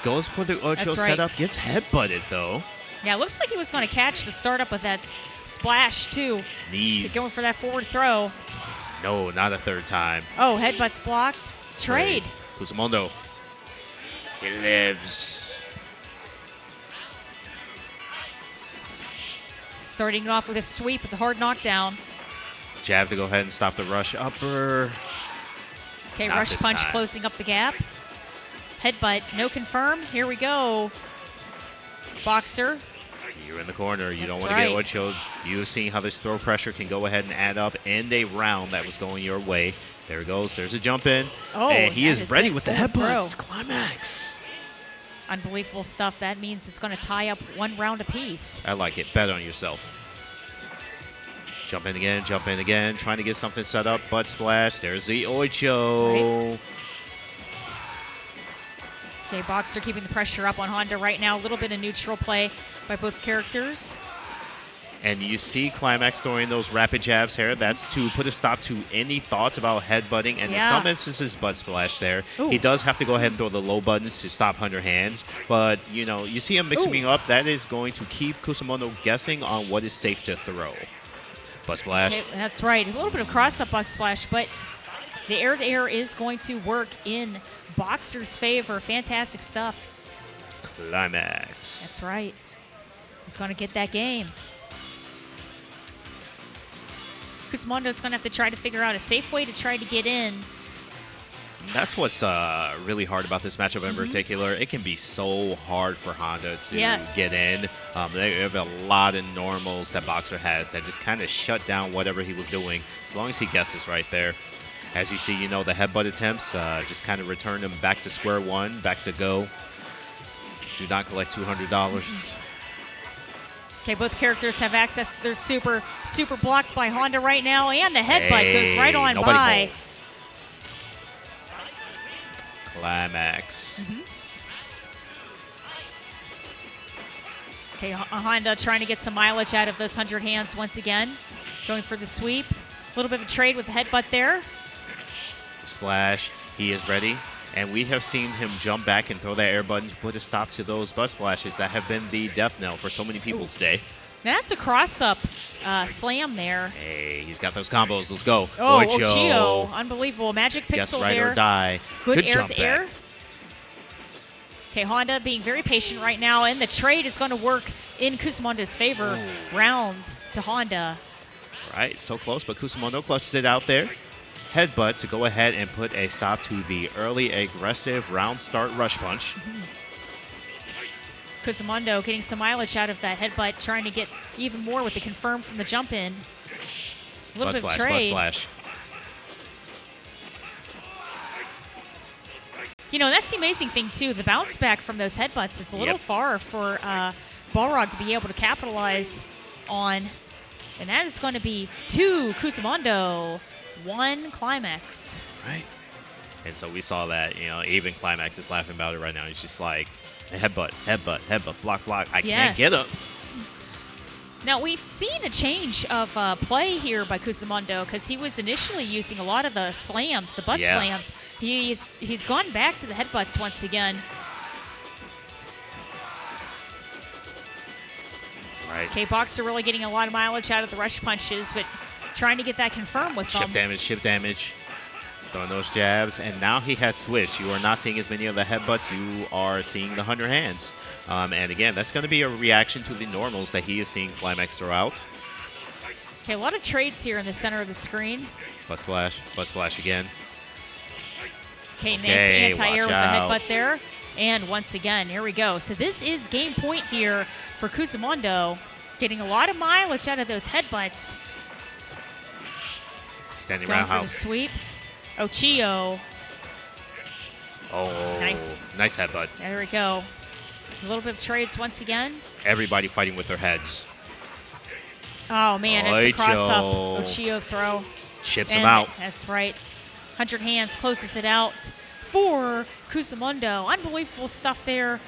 Goes for the Ocho setup, gets headbutted though. Yeah, it looks like he was going to catch the startup of that splash too. Knees. Going for that forward throw. No, not a third time. Oh, headbutts blocked. Trade. Kusumondo. He lives. Starting it off with a sweep with the hard knockdown. Jab to go ahead and stop the rush upper. Okay, Not rush this punch time. closing up the gap. Headbutt, no confirm. Here we go. Boxer. You're in the corner. You That's don't want to right. get oiled. You've seen how this throw pressure can go ahead and add up in a round that was going your way. There it goes. There's a jump in. Oh, and he that is ready with the full headbutts. throw. Climax. Unbelievable stuff. That means it's going to tie up 1 round apiece. I like it. Bet on yourself. Jump in again. Jump in again. Trying to get something set up. Butt splash. There's the Oicho. Right. Okay, Boxer keeping the pressure up on Honda right now. A little bit of neutral play by both characters. And you see Klimax throwing those rapid jabs here. That's to put a stop to any thoughts about headbutting. And in some instances, butt splash there. Ooh. He does have to go ahead and throw the low buttons to stop underhands. But, you know, you see him mixing up. That is going to keep Kusumondo guessing on what is safe to throw. Butt splash. Okay, that's right. A little bit of cross-up butt splash, but the air-to-air is going to work in Boxer's favor. Fantastic stuff. Klimax. That's right. He's going to get that game. Kusumondo's going to have to try to figure out a safe way to try to get in. That's what's really hard about this matchup in particular. It can be so hard for Honda to get in. They have a lot of normals that Boxer has that just kind of shut down whatever he was doing, as long as he guesses right there. As you see, you know, the headbutt attempts just kind of return him back to square one, back to go. Do not collect $200. Okay, both characters have access to their super blocked by Honda right now, and the headbutt goes right on by. Klimax. Okay, Honda trying to get some mileage out of those 100 hands once again. Going for the sweep. A little bit of a trade with the headbutt there. Splash. He is ready. And we have seen him jump back and throw that air button to put a stop to those butt splashes that have been the death knell for so many people today. That's a cross-up slam there. Hey, he's got those combos. Let's go. Oh, Oicho. Oicho. Unbelievable. Magic Guess pixel right there. or die. Good jump air-to-air. back. Okay, Honda being very patient right now, and the trade is going to work in Kusumondo's favor. Round to Honda. Right, so close, but Kusumondo clutches it out there. Headbutt to go ahead and put a stop to the early aggressive round start rush punch. Kusumondo getting some mileage out of that headbutt, trying to get even more with the confirm from the jump in. A little bit of trade. Splash. You know, that's the amazing thing, too. The bounce back from those headbutts is a little far for Balrog to be able to capitalize on. And that is going to be 2 Kusumondo, 1 Klimax. Right. And so we saw that, you know, even Klimax is laughing about it right now. He's just like, headbutt, block. I can't get him. Now, we've seen a change of play here by Kusumondo because he was initially using a lot of the slams, the butt slams. He's gone back to the headbutts once again. Right. Okay, Boxer really getting a lot of mileage out of the rush punches, but trying to get that confirmed with them. Ship damage. Throwing those jabs, and now he has switched. You are not seeing as many of the headbutts. You are seeing the 100 hands. And again, that's going to be a reaction to the normals that he is seeing Klimax throw out. Okay, a lot of trades here in the center of the screen. Butt splash again. Okay, nice anti-air with the headbutt there. And once again, here we go. So this is game point here for Kusumondo, getting a lot of mileage out of those headbutts. Standing Going for the roundhouse. sweep. Oicho. Oh, nice headbutt. There we go. A little bit of trades once again. Everybody fighting with their heads. Oh, man, it's a cross-up Oicho throw. Chips him out. That's right. 100 hands closes it out for Kusumondo. Unbelievable stuff there.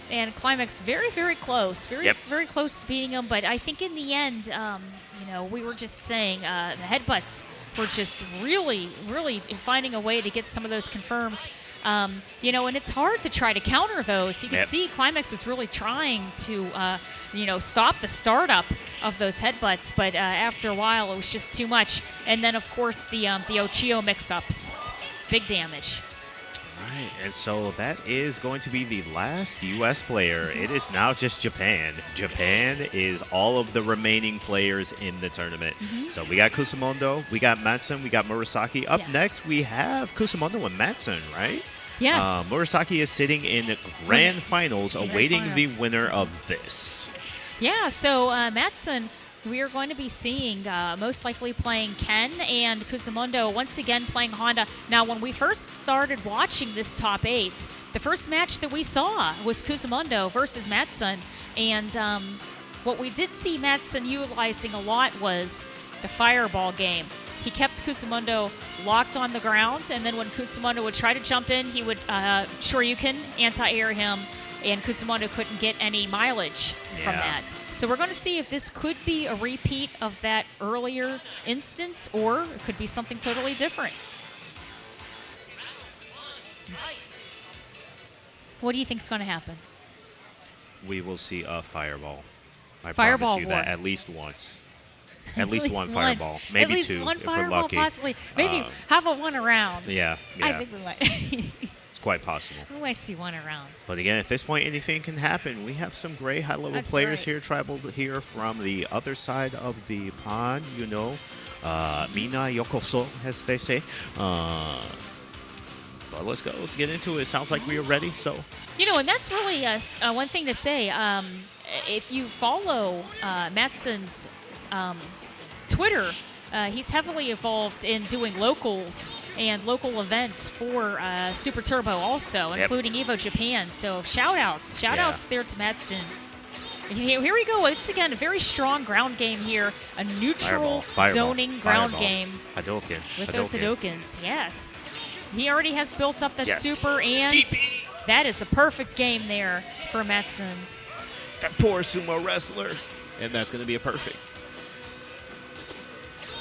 And Klimax very, very close. Very close to beating him. But I think in the end, you know, we were just saying the headbutts were just really, really finding a way to get some of those confirms. You know, and it's hard to try to counter those. You can see Klimax was really trying to, you know, stop the startup of those headbutts, but after a while, it was just too much. And then, of course, the Ochio mix-ups, big damage. Right, and so that is going to be the last U.S. player. It is now just Japan. Japan is all of the remaining players in the tournament. So we got Kusumondo, we got Mattsun, we got Murasaki. Up next, we have Kusumondo and Mattsun, right? Yes. Murasaki is sitting in grand finals, awaiting the winner of this. Yeah, so Mattsun, we are going to be seeing most likely playing Ken, and Kusumondo once again playing Honda. Now, when we first started watching this top 8, the first match that we saw was Kusumondo versus Mattsun, and what we did see Mattsun utilizing a lot was the fireball game. He kept Kusumondo locked on the ground, and then when Kusumondo would try to jump in, he would Shoryuken anti-air him, and Kusumondo couldn't get any mileage from that. So we're going to see if this could be a repeat of that earlier instance, or it could be something totally different. What do you think is going to happen? We will see a fireball. I Fireball promise you war. that at least once. At least one fireball. Maybe at least two one if fireball, we're lucky. possibly. Maybe how about one around? Yeah. I think we might. It's quite possible. We might see one around. But again, at this point, anything can happen. We have some great high-level players here, traveled here from the other side of the pond, you know. Mina yokoso, as they say. But let's go. Let's get into it. Sounds like we are ready, so. You know, and that's really one thing to say. If you follow Mattsun's Twitter, he's heavily involved in doing locals and local events for Super Turbo also, including Evo Japan. So shout-outs there to Mattsun. Here we go. Once again, a very strong ground game here. A neutral zoning ground game. Hadouken. With those Hadoukens, yes. He already has built up that super, and that is a perfect game there for Mattsun. That poor sumo wrestler. And that's going to be a perfect.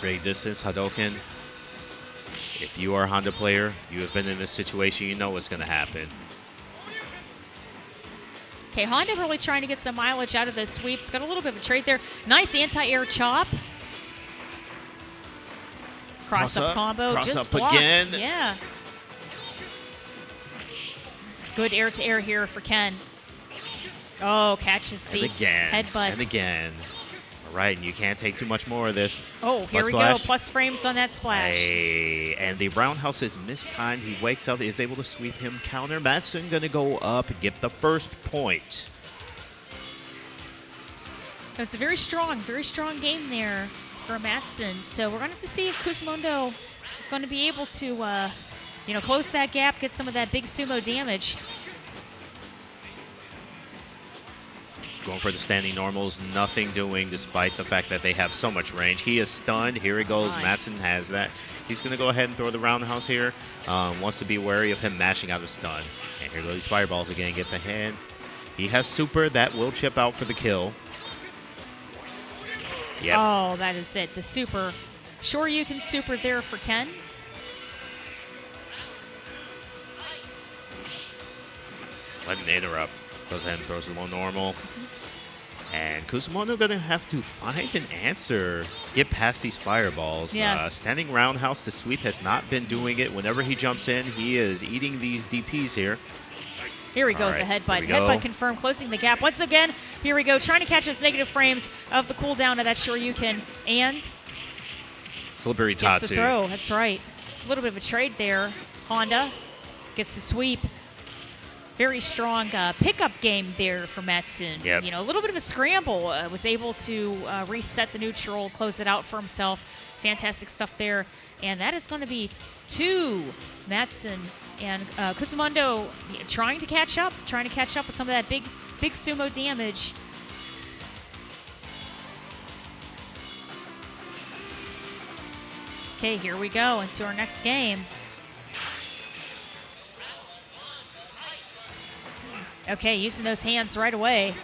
Great distance, Hadouken. If you are a Honda player, you have been in this situation, you know what's going to happen. Okay, Honda really trying to get some mileage out of those sweeps. Got a little bit of a trade there. Nice anti-air chop. Cross-up combo. Cross just up blocked. again. Yeah. Good air-to-air here for Ken. Oh, catches the headbutt. And again. All right, and you can't take too much more of this. Oh, here we go. Plus frames on that splash. Hey, and the roundhouse is mistimed. He wakes up, is able to sweep him counter. Mattsun going to go up and get the first point. It was a very strong game there for Mattsun. So we're going to have to see if Kusumondo is going to be able to, you know, close that gap, get some of that big sumo damage. Going for the standing normals, nothing doing despite the fact that they have so much range. He is stunned. Here he goes. Mattsun has that. He's going to go ahead and throw the roundhouse here. Wants to be wary of him mashing out of stun. And here go these fireballs again. Get the hand. He has super. That will chip out for the kill. Yep. Oh, that is it. The super. Sure, you can super there for Ken. Let him interrupt. Goes ahead and throws the low normal. And Kusumondo going to have to find an answer to get past these fireballs. Yes. Standing roundhouse, the sweep has not been doing it. Whenever he jumps in, he is eating these DPs here. Here we go, the headbutt. Headbutt confirmed, closing the gap. Once again, here we go, trying to catch those negative frames of the cooldown of that Shoryuken. And slippery gets Tatsu. the throw, that's right. A little bit of a trade there. Honda gets the sweep. Very strong pickup game there for Mattsun. Yep. You know, a little bit of a scramble. Was able to reset the neutral, close it out for himself. Fantastic stuff there. And that is going to be 2 Mattsun and Kusumondo trying to catch up with some of that big sumo damage. Okay, here we go into our next game. Okay, using those hands right away.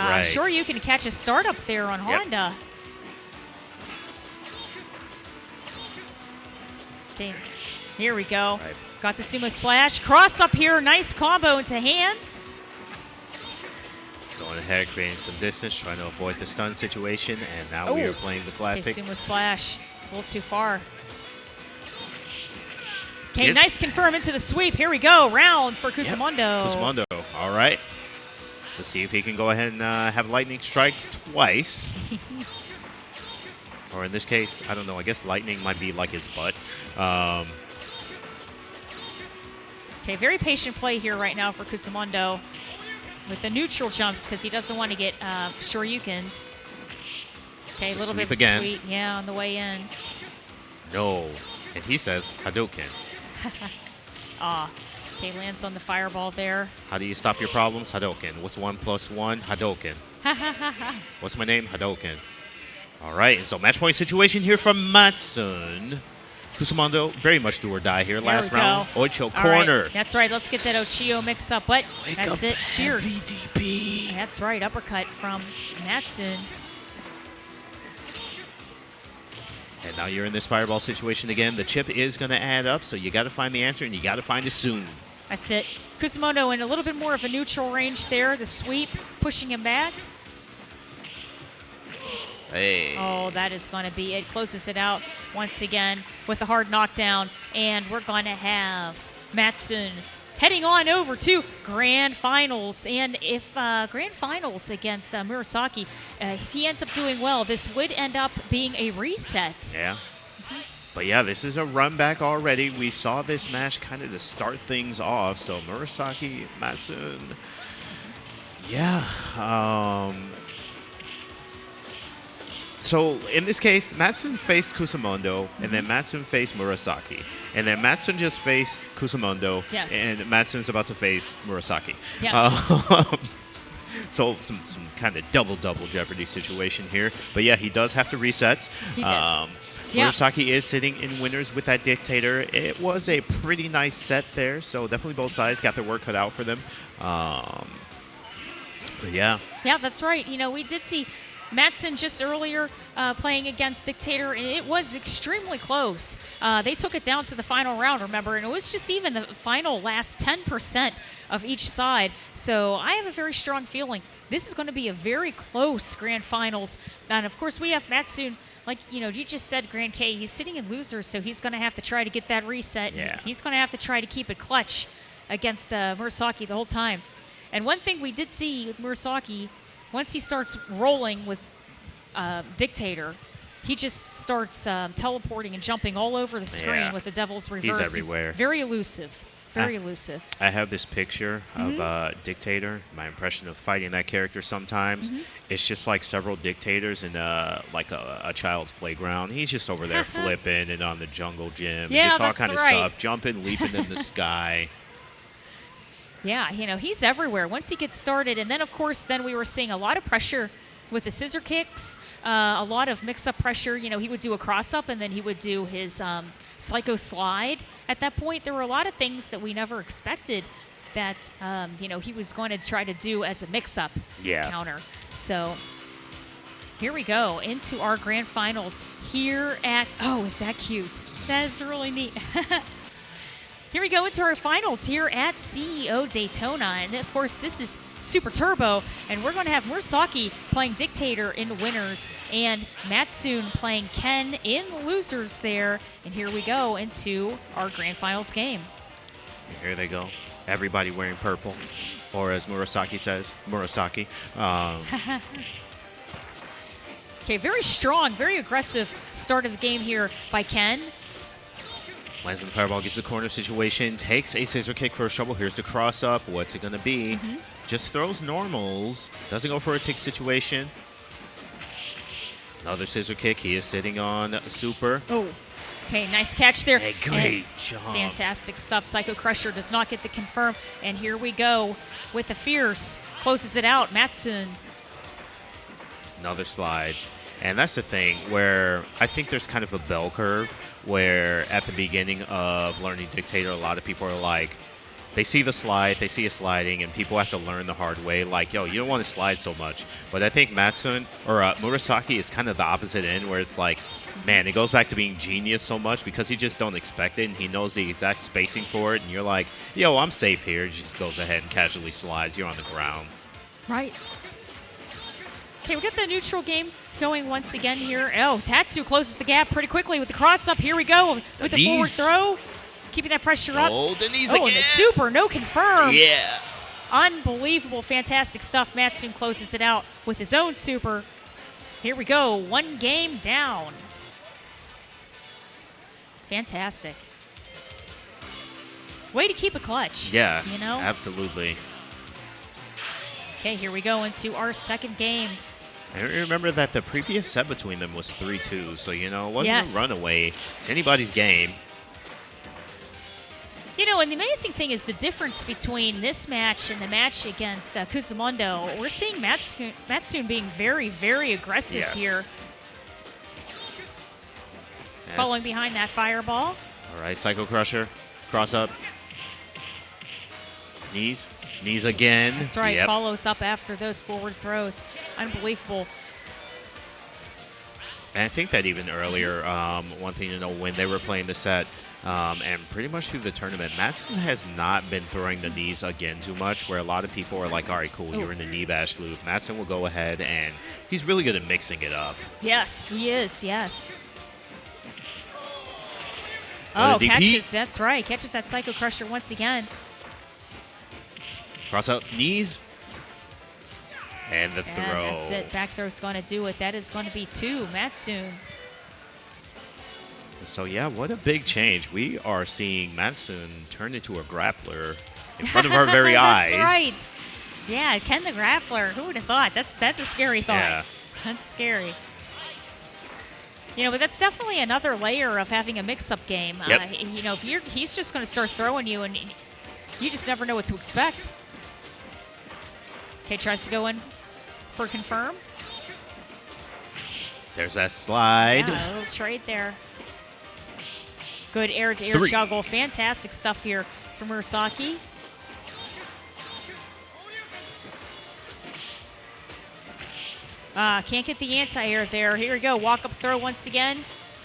Right. Sure, you can catch a start up there on Honda. Okay, here we go. Right. Got the sumo splash. Cross up here. Nice combo into hands. Going ahead, creating some distance, trying to avoid the stun situation, and now we are playing the classic. Okay, sumo splash. A little too far. Okay, nice confirm into the sweep. Here we go. Round for Kusumondo. Kusumondo. All right. Let's see if he can go ahead and have lightning strike twice. Or in this case, I don't know. I guess lightning might be like his butt. Okay, very patient play here right now for Kusumondo with the neutral jumps because he doesn't want to get shoryukened. Okay, a little bit of a sweep, on the way in. No, and he says Hadouken. Okay, lands on the fireball there. How do you stop your problems? Hadouken. What's 1 + 1? Hadouken. What's my name? Hadouken. All right, and so match point situation here from Mattsun. Kusumondo, very much do or die here. Last round, Ocho corner. Right. That's right, let's get that Ochio mix up, but Wake that's up, it, fierce. DP. That's right, uppercut from Mattsun. And now you're in this fireball situation again. The chip is going to add up, so you got to find the answer, and you got to find it soon. That's it. Kusumondo in a little bit more of a neutral range there. The sweep, pushing him back. Hey. Oh, that is going to be it. Closes it out once again with a hard knockdown. And we're going to have Mattsun heading on over to Grand Finals. And if Grand Finals against Murasaki, if he ends up doing well, this would end up being a reset. Yeah. But yeah, this is a run back already. We saw this match kind of to start things off. So Murasaki, Mattsun. Yeah. So in this case, Mattsun faced Kusumondo, and then Mattsun faced Murasaki. And then Mattsun just faced Kusumondo, and Mattsun's about to face Murasaki. Yes. So some kind of double Jeopardy situation here. But yeah, he does have to reset. He does. Murasaki is sitting in winners with that Dictator. It was a pretty nice set there, so definitely both sides got their work cut out for them. But yeah. Yeah, that's right. You know, we did see Mattsun just earlier playing against Dictator, and it was extremely close. They took it down to the final round, remember, and it was just even the final last 10% of each side. So I have a very strong feeling this is going to be a very close Grand Finals. And, of course, we have Mattsun, like, you know, you just said, Grand K, he's sitting in losers, so he's going to have to try to get that reset. Yeah. He's going to have to try to keep it clutch against Murasaki the whole time. And one thing we did see with Murasaki, once he starts rolling with Dictator, he just starts teleporting and jumping all over the screen with the Devil's Reverse. He's everywhere. Very elusive. Very elusive. I have this picture of Dictator. My impression of fighting that character sometimes, it's just like several Dictators in like a child's playground. He's just over there flipping and on the jungle gym. Yeah, just all that's kind of right. stuff, jumping, leaping in the sky. Yeah, you know, he's everywhere once he gets started. And then, of course, then we were seeing a lot of pressure with the scissor kicks, a lot of mix-up pressure. You know, he would do a cross-up, and then he would do his psycho slide. At that point, there were a lot of things that we never expected that, you know, he was going to try to do as a mix-up counter. So here we go into our Grand Finals here at, oh, is that cute? That is really neat. Here we go into our finals here at CEO Daytona. And, of course, this is Super Turbo. And we're going to have Murasaki playing Dictator in the winners and Mattsun playing Ken in the losers there. And here we go into our Grand Finals game. Here they go. Everybody wearing purple. Or as Murasaki says, Murasaki. Okay, very strong, very aggressive start of the game here by Ken. Lands on the fireball, gets the corner situation, takes a scissor kick for a shovel. Here's the cross up. What's it going to be? Just throws normals. Doesn't go for a tick situation. Another scissor kick. He is sitting on super. Oh, okay, nice catch there. Hey, great job. Fantastic stuff. Psycho Crusher does not get the confirm. And here we go with the fierce. Closes it out. Mattsun. Another slide. And that's the thing where I think there's kind of a bell curve where at the beginning of learning Dictator, a lot of people are like, they see the slide, they see it sliding, and people have to learn the hard way. Like, yo, you don't want to slide so much. But I think Mattsun or Murasaki is kind of the opposite end, where it's like, man, it goes back to being genius so much because he just don't expect it, and he knows the exact spacing for it. And you're like, yo, I'm safe here. He just goes ahead and casually slides. You're on the ground. Right. Okay, we got the neutral game going once again here. Oh, Tatsu closes the gap pretty quickly with the cross up. Here we go with the forward throw. Keeping that pressure up. Oh, the knees again. And the super, no confirm. Yeah. Unbelievable, fantastic stuff. Mattsun closes it out with his own super. Here we go, 1 game down. Fantastic. Way to keep it clutch. Yeah, you know? absolutely. Okay, here we go into our second game. I remember that the previous set between them was 3-2, so, you know, it wasn't a runaway. It's anybody's game. You know, and the amazing thing is the difference between this match and the match against Kusumondo. We're seeing Mattsun being very, very aggressive here. Yes. Following behind that fireball. All right, Psycho Crusher, cross up. Knees again. That's right, follows up after those forward throws. Unbelievable. And I think that even earlier, one thing to know, when they were playing the set, and pretty much through the tournament, Mattsun has not been throwing the knees again too much, where a lot of people are like, all right, cool, you're in the knee bash loop. Mattsun will go ahead, and he's really good at mixing it up. Yes, he is, yes. Oh, catches, that's right. Catches that Psycho Crusher once again. Cross up, knees. And the throw. That's it. Back throw's going to do it. That is going to be 2, Mattsun. So, yeah, what a big change. We are seeing Mattsun turn into a grappler in front of our very eyes. That's right. Yeah, Ken the Grappler. Who would have thought? That's a scary thought. Yeah. That's scary. You know, but that's definitely another layer of having a mix-up game. Yep. You know, if he's just going to start throwing you, and you just never know what to expect. Okay, tries to go in for confirm. There's that slide. Yeah, a little trade there. Good air-to-air juggle. Fantastic stuff here from Murasaki. Can't get the anti-air there. Here we go. Walk-up throw once again.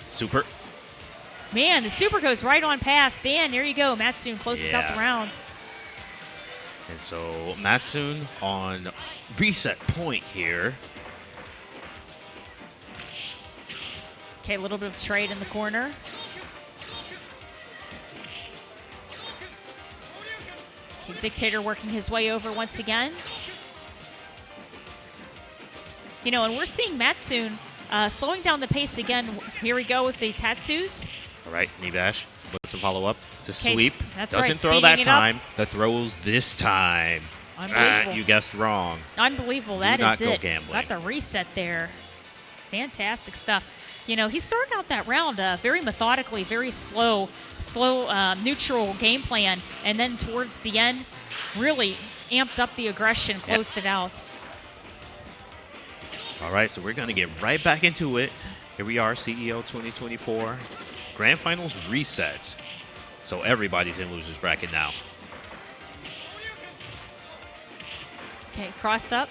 Super. Man, the super goes right on past. And there you go. Mattsun closes out the round. And so Mattsun on reset point here. Okay, a little bit of trade in the corner. Okay, Dictator working his way over once again. You know, and we're seeing Mattsun slowing down the pace again. Here we go with the Tatsus. All right, knee bash. With some follow-up. It's a sweep. That's Doesn't right, throw that time. up. The throws this time. Unbelievable. You guessed wrong. Unbelievable. Do That not is go it. gambling. Got the reset there. Fantastic stuff. You know, he started out that round very methodically, very slow, neutral game plan, and then towards the end, really amped up the aggression, closed it out. All right, so we're going to get right back into it. Here we are, CEO 2024. Grand Finals reset. So everybody's in loser's bracket now. Okay, cross up.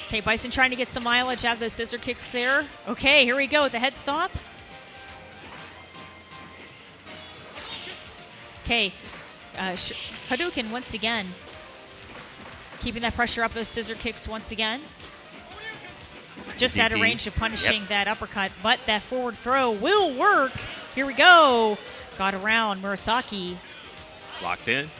Okay, Bison trying to get some mileage out of those scissor kicks there. Okay, here we go with the head stop. Okay, Hadouken once again. Keeping that pressure up, those scissor kicks once again. Just out of range of punishing that uppercut, but that forward throw will work. Here we go. Got around Murasaki. Locked in.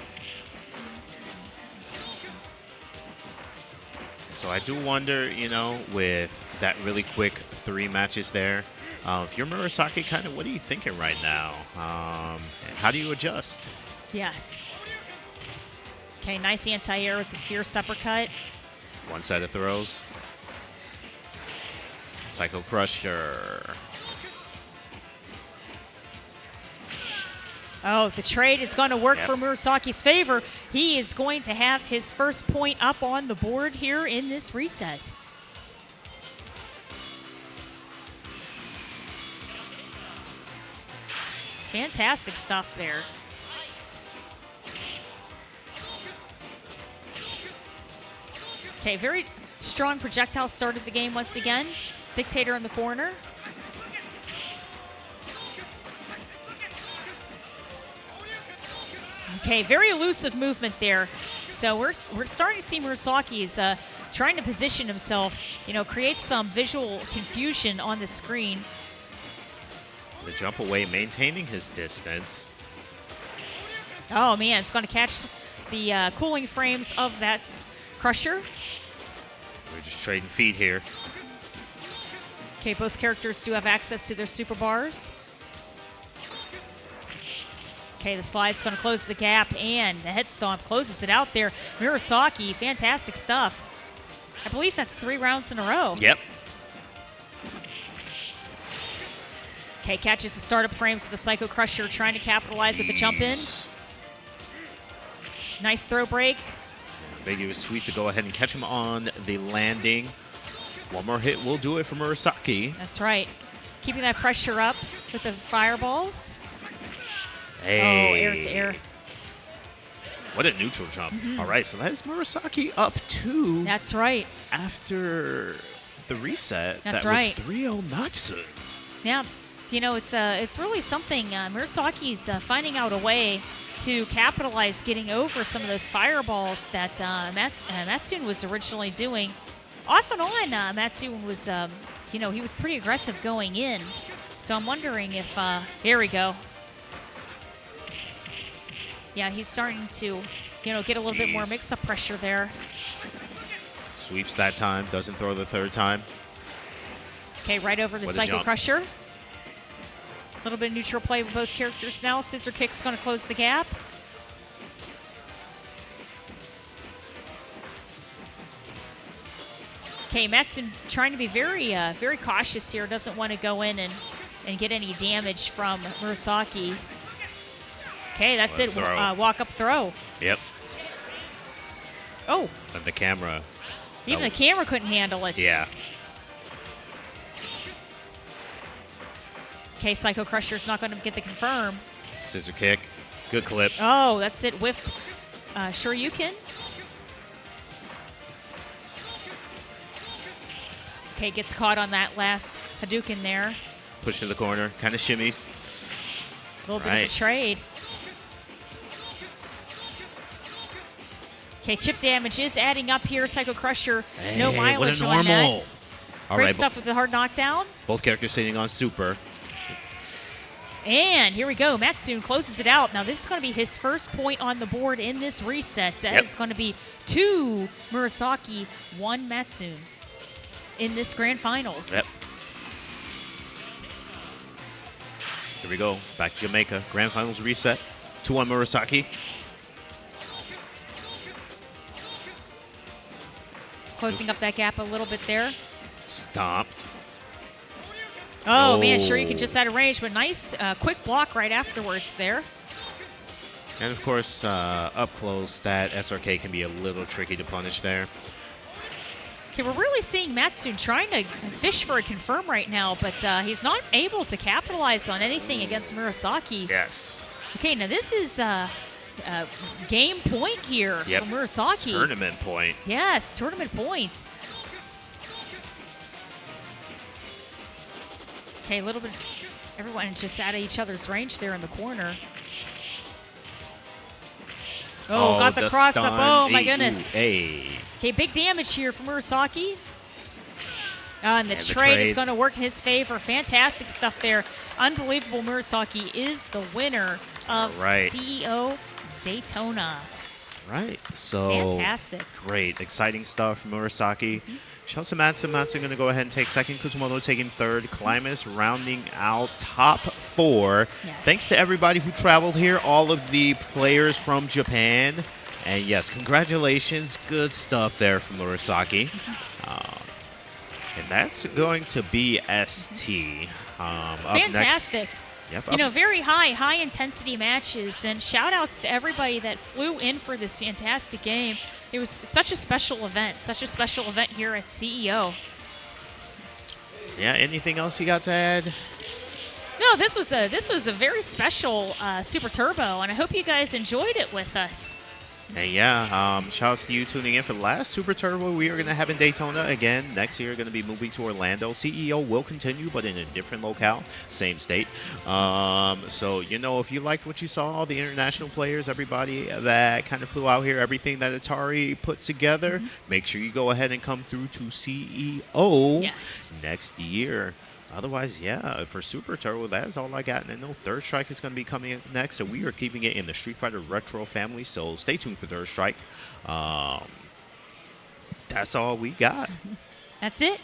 So I do wonder, you know, with that really quick 3 matches there, if you're Murasaki, kind of what are you thinking right now? How do you adjust? Yes. Okay, nice anti-air with the fierce uppercut. One set of throws. Psycho Crusher. Oh, the trade is going to work for Murasaki's favor. He is going to have his first point up on the board here in this reset. Fantastic stuff there. Okay, very strong projectile start of the game once again. Dictator in the corner. Okay, very elusive movement there. So we're starting to see Murasaki's trying to position himself, create some visual confusion on the screen. The jump away, maintaining his distance. Oh man, it's going to catch the cooling frames of that Crusher. We're just trading feet here. Okay, both characters do have access to their super bars. Okay, the slide's going to close the gap, and the head stomp closes it out there. Murasaki, fantastic stuff. I believe that's 3 rounds in a row. Yep. Okay, catches the startup frames of the Psycho Crusher, trying to capitalize with the jump in. Nice throw break. Ambiguous sweep to go ahead and catch him on the landing. One more hit will do it for Murasaki. That's right. Keeping that pressure up with the fireballs. Hey. Oh, air to air. What a neutral jump. All right, so that is Murasaki up 2. That's right. After the reset. That's that right. was 3-0 Mattsun. Yeah, it's really something. Murasaki's finding out a way to capitalize, getting over some of those fireballs that Mattsun was originally doing. Off and on, Mattsun was, he was pretty aggressive going in. So I'm wondering if, here we go. Yeah, he's starting to, get a little bit more mix-up pressure there. Sweeps that time, doesn't throw the third time. Okay, right over the Psycho Crusher. A little bit of neutral play with both characters now. Scissor kick's going to close the gap. Okay, Mattsun trying to be very, very cautious here. Doesn't want to go in and get any damage from Murasaki. Okay, that's it. Walk up throw. Yep. Oh. And the camera. Even the camera couldn't handle it. Yeah. Okay, Psycho Crusher's not going to get the confirm. Scissor kick. Good clip. Oh, that's it. Whiffed. Shoryuken. Okay, gets caught on that last Hadouken there. Push to the corner. Kind of shimmies. A little bit of a trade. Okay, chip damage is adding up here. Psycho Crusher, no mileage on that. Great stuff with the hard knockdown. Both characters sitting on super. And here we go. Mattsun closes it out. Now, this is going to be his first point on the board in this reset. That is going to be 2 Murasaki, 1 Mattsun in this grand finals. Yep. Here we go. Back to Jamaica. Grand finals reset. 2-1 Murasaki. Closing up that gap a little bit there. Stomped. Oh, man, sure you can just out of range, but nice quick block right afterwards there. And, of course, up close, that SRK can be a little tricky to punish there. Okay, we're really seeing Mattsun trying to fish for a confirm right now, but he's not able to capitalize on anything against Murasaki. Yes. Okay, now this is game point here for Murasaki. Tournament point. Yes, tournament point. Okay, a little bit, everyone just out of each other's range there in the corner. Oh, got the cross up. Oh, my goodness. Hey. Okay, big damage here from Murasaki. And the trade is going to work in his favor. Fantastic stuff there. Unbelievable. Murasaki is the winner of CEO Daytona. Right. So fantastic. Great. Exciting stuff from Murasaki. Shouts to Mattsun. Mattsun going to go ahead and take second. Kusumondo taking third. Klimax rounding out top 4. Yes. Thanks to everybody who traveled here, all of the players from Japan. And yes, congratulations. Good stuff there from Murasaki. And that's going to be ST. Fantastic. Yep, you know, very high intensity matches, and shout outs to everybody that flew in for this fantastic game. It was such a special event here at CEO. Yeah, anything else you got to add? No, this was a very special Super Turbo, and I hope you guys enjoyed it with us. And yeah, shout out to you tuning in for the last Super Turbo we are going to have in Daytona. Again, next year going to be moving to Orlando. CEO will continue, but in a different locale, same state. So, you know, if you liked what you saw, all the international players, everybody that kind of flew out here, everything that Atari put together, make sure you go ahead and come through to CEO next year. Otherwise, yeah, for Super Turbo, that is all I got. And I know Third Strike is going to be coming next, so we are keeping it in the Street Fighter Retro family, so stay tuned for Third Strike. That's all we got. That's it.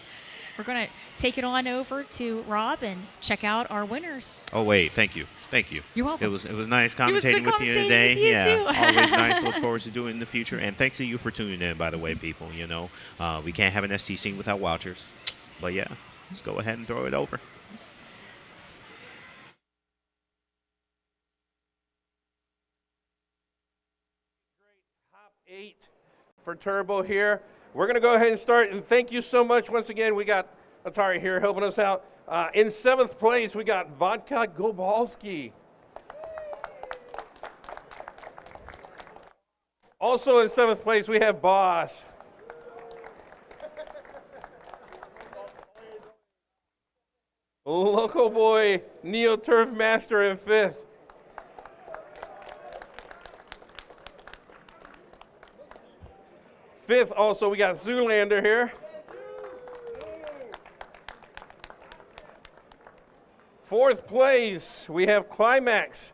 We're going to take it on over to Rob and check out our winners. Oh, wait, thank you. Thank you. You're welcome. It was nice commentating with you today. With you too. Always nice. Look forward to doing it in the future. And thanks to you for tuning in, by the way, people. You know, we can't have an ST scene without watchers. But yeah. Let's go ahead and throw it over. Top 8 for Turbo here. We're going to go ahead and start, and thank you so much. Once again, we got Atari here helping us out. In 7th place, we got Vodkagobalsky. Also in 7th place, we have Boss. Local boy, NeoTurfMaster in 5th. Fifth, also, we got Zoolander here. 4th place, we have Klimax.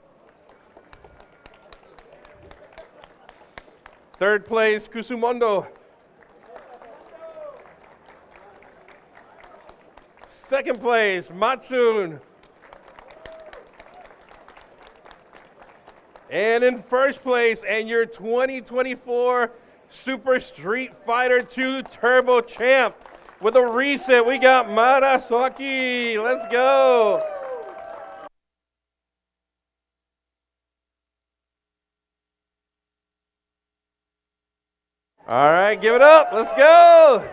3rd place, Kusumondo. 2nd place, Mattsun. And in 1st place, and your 2024 Super Street Fighter 2 Turbo Champ. With a reset, we got Murasaki. Let's go. All right, give it up. Let's go.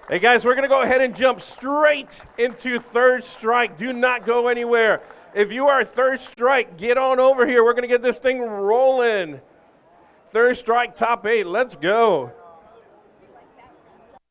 Hey guys, we're going to go ahead and jump straight into Third Strike. Do not go anywhere. If you are Third Strike, get on over here. We're going to get this thing rolling. Third Strike top 8. Let's go.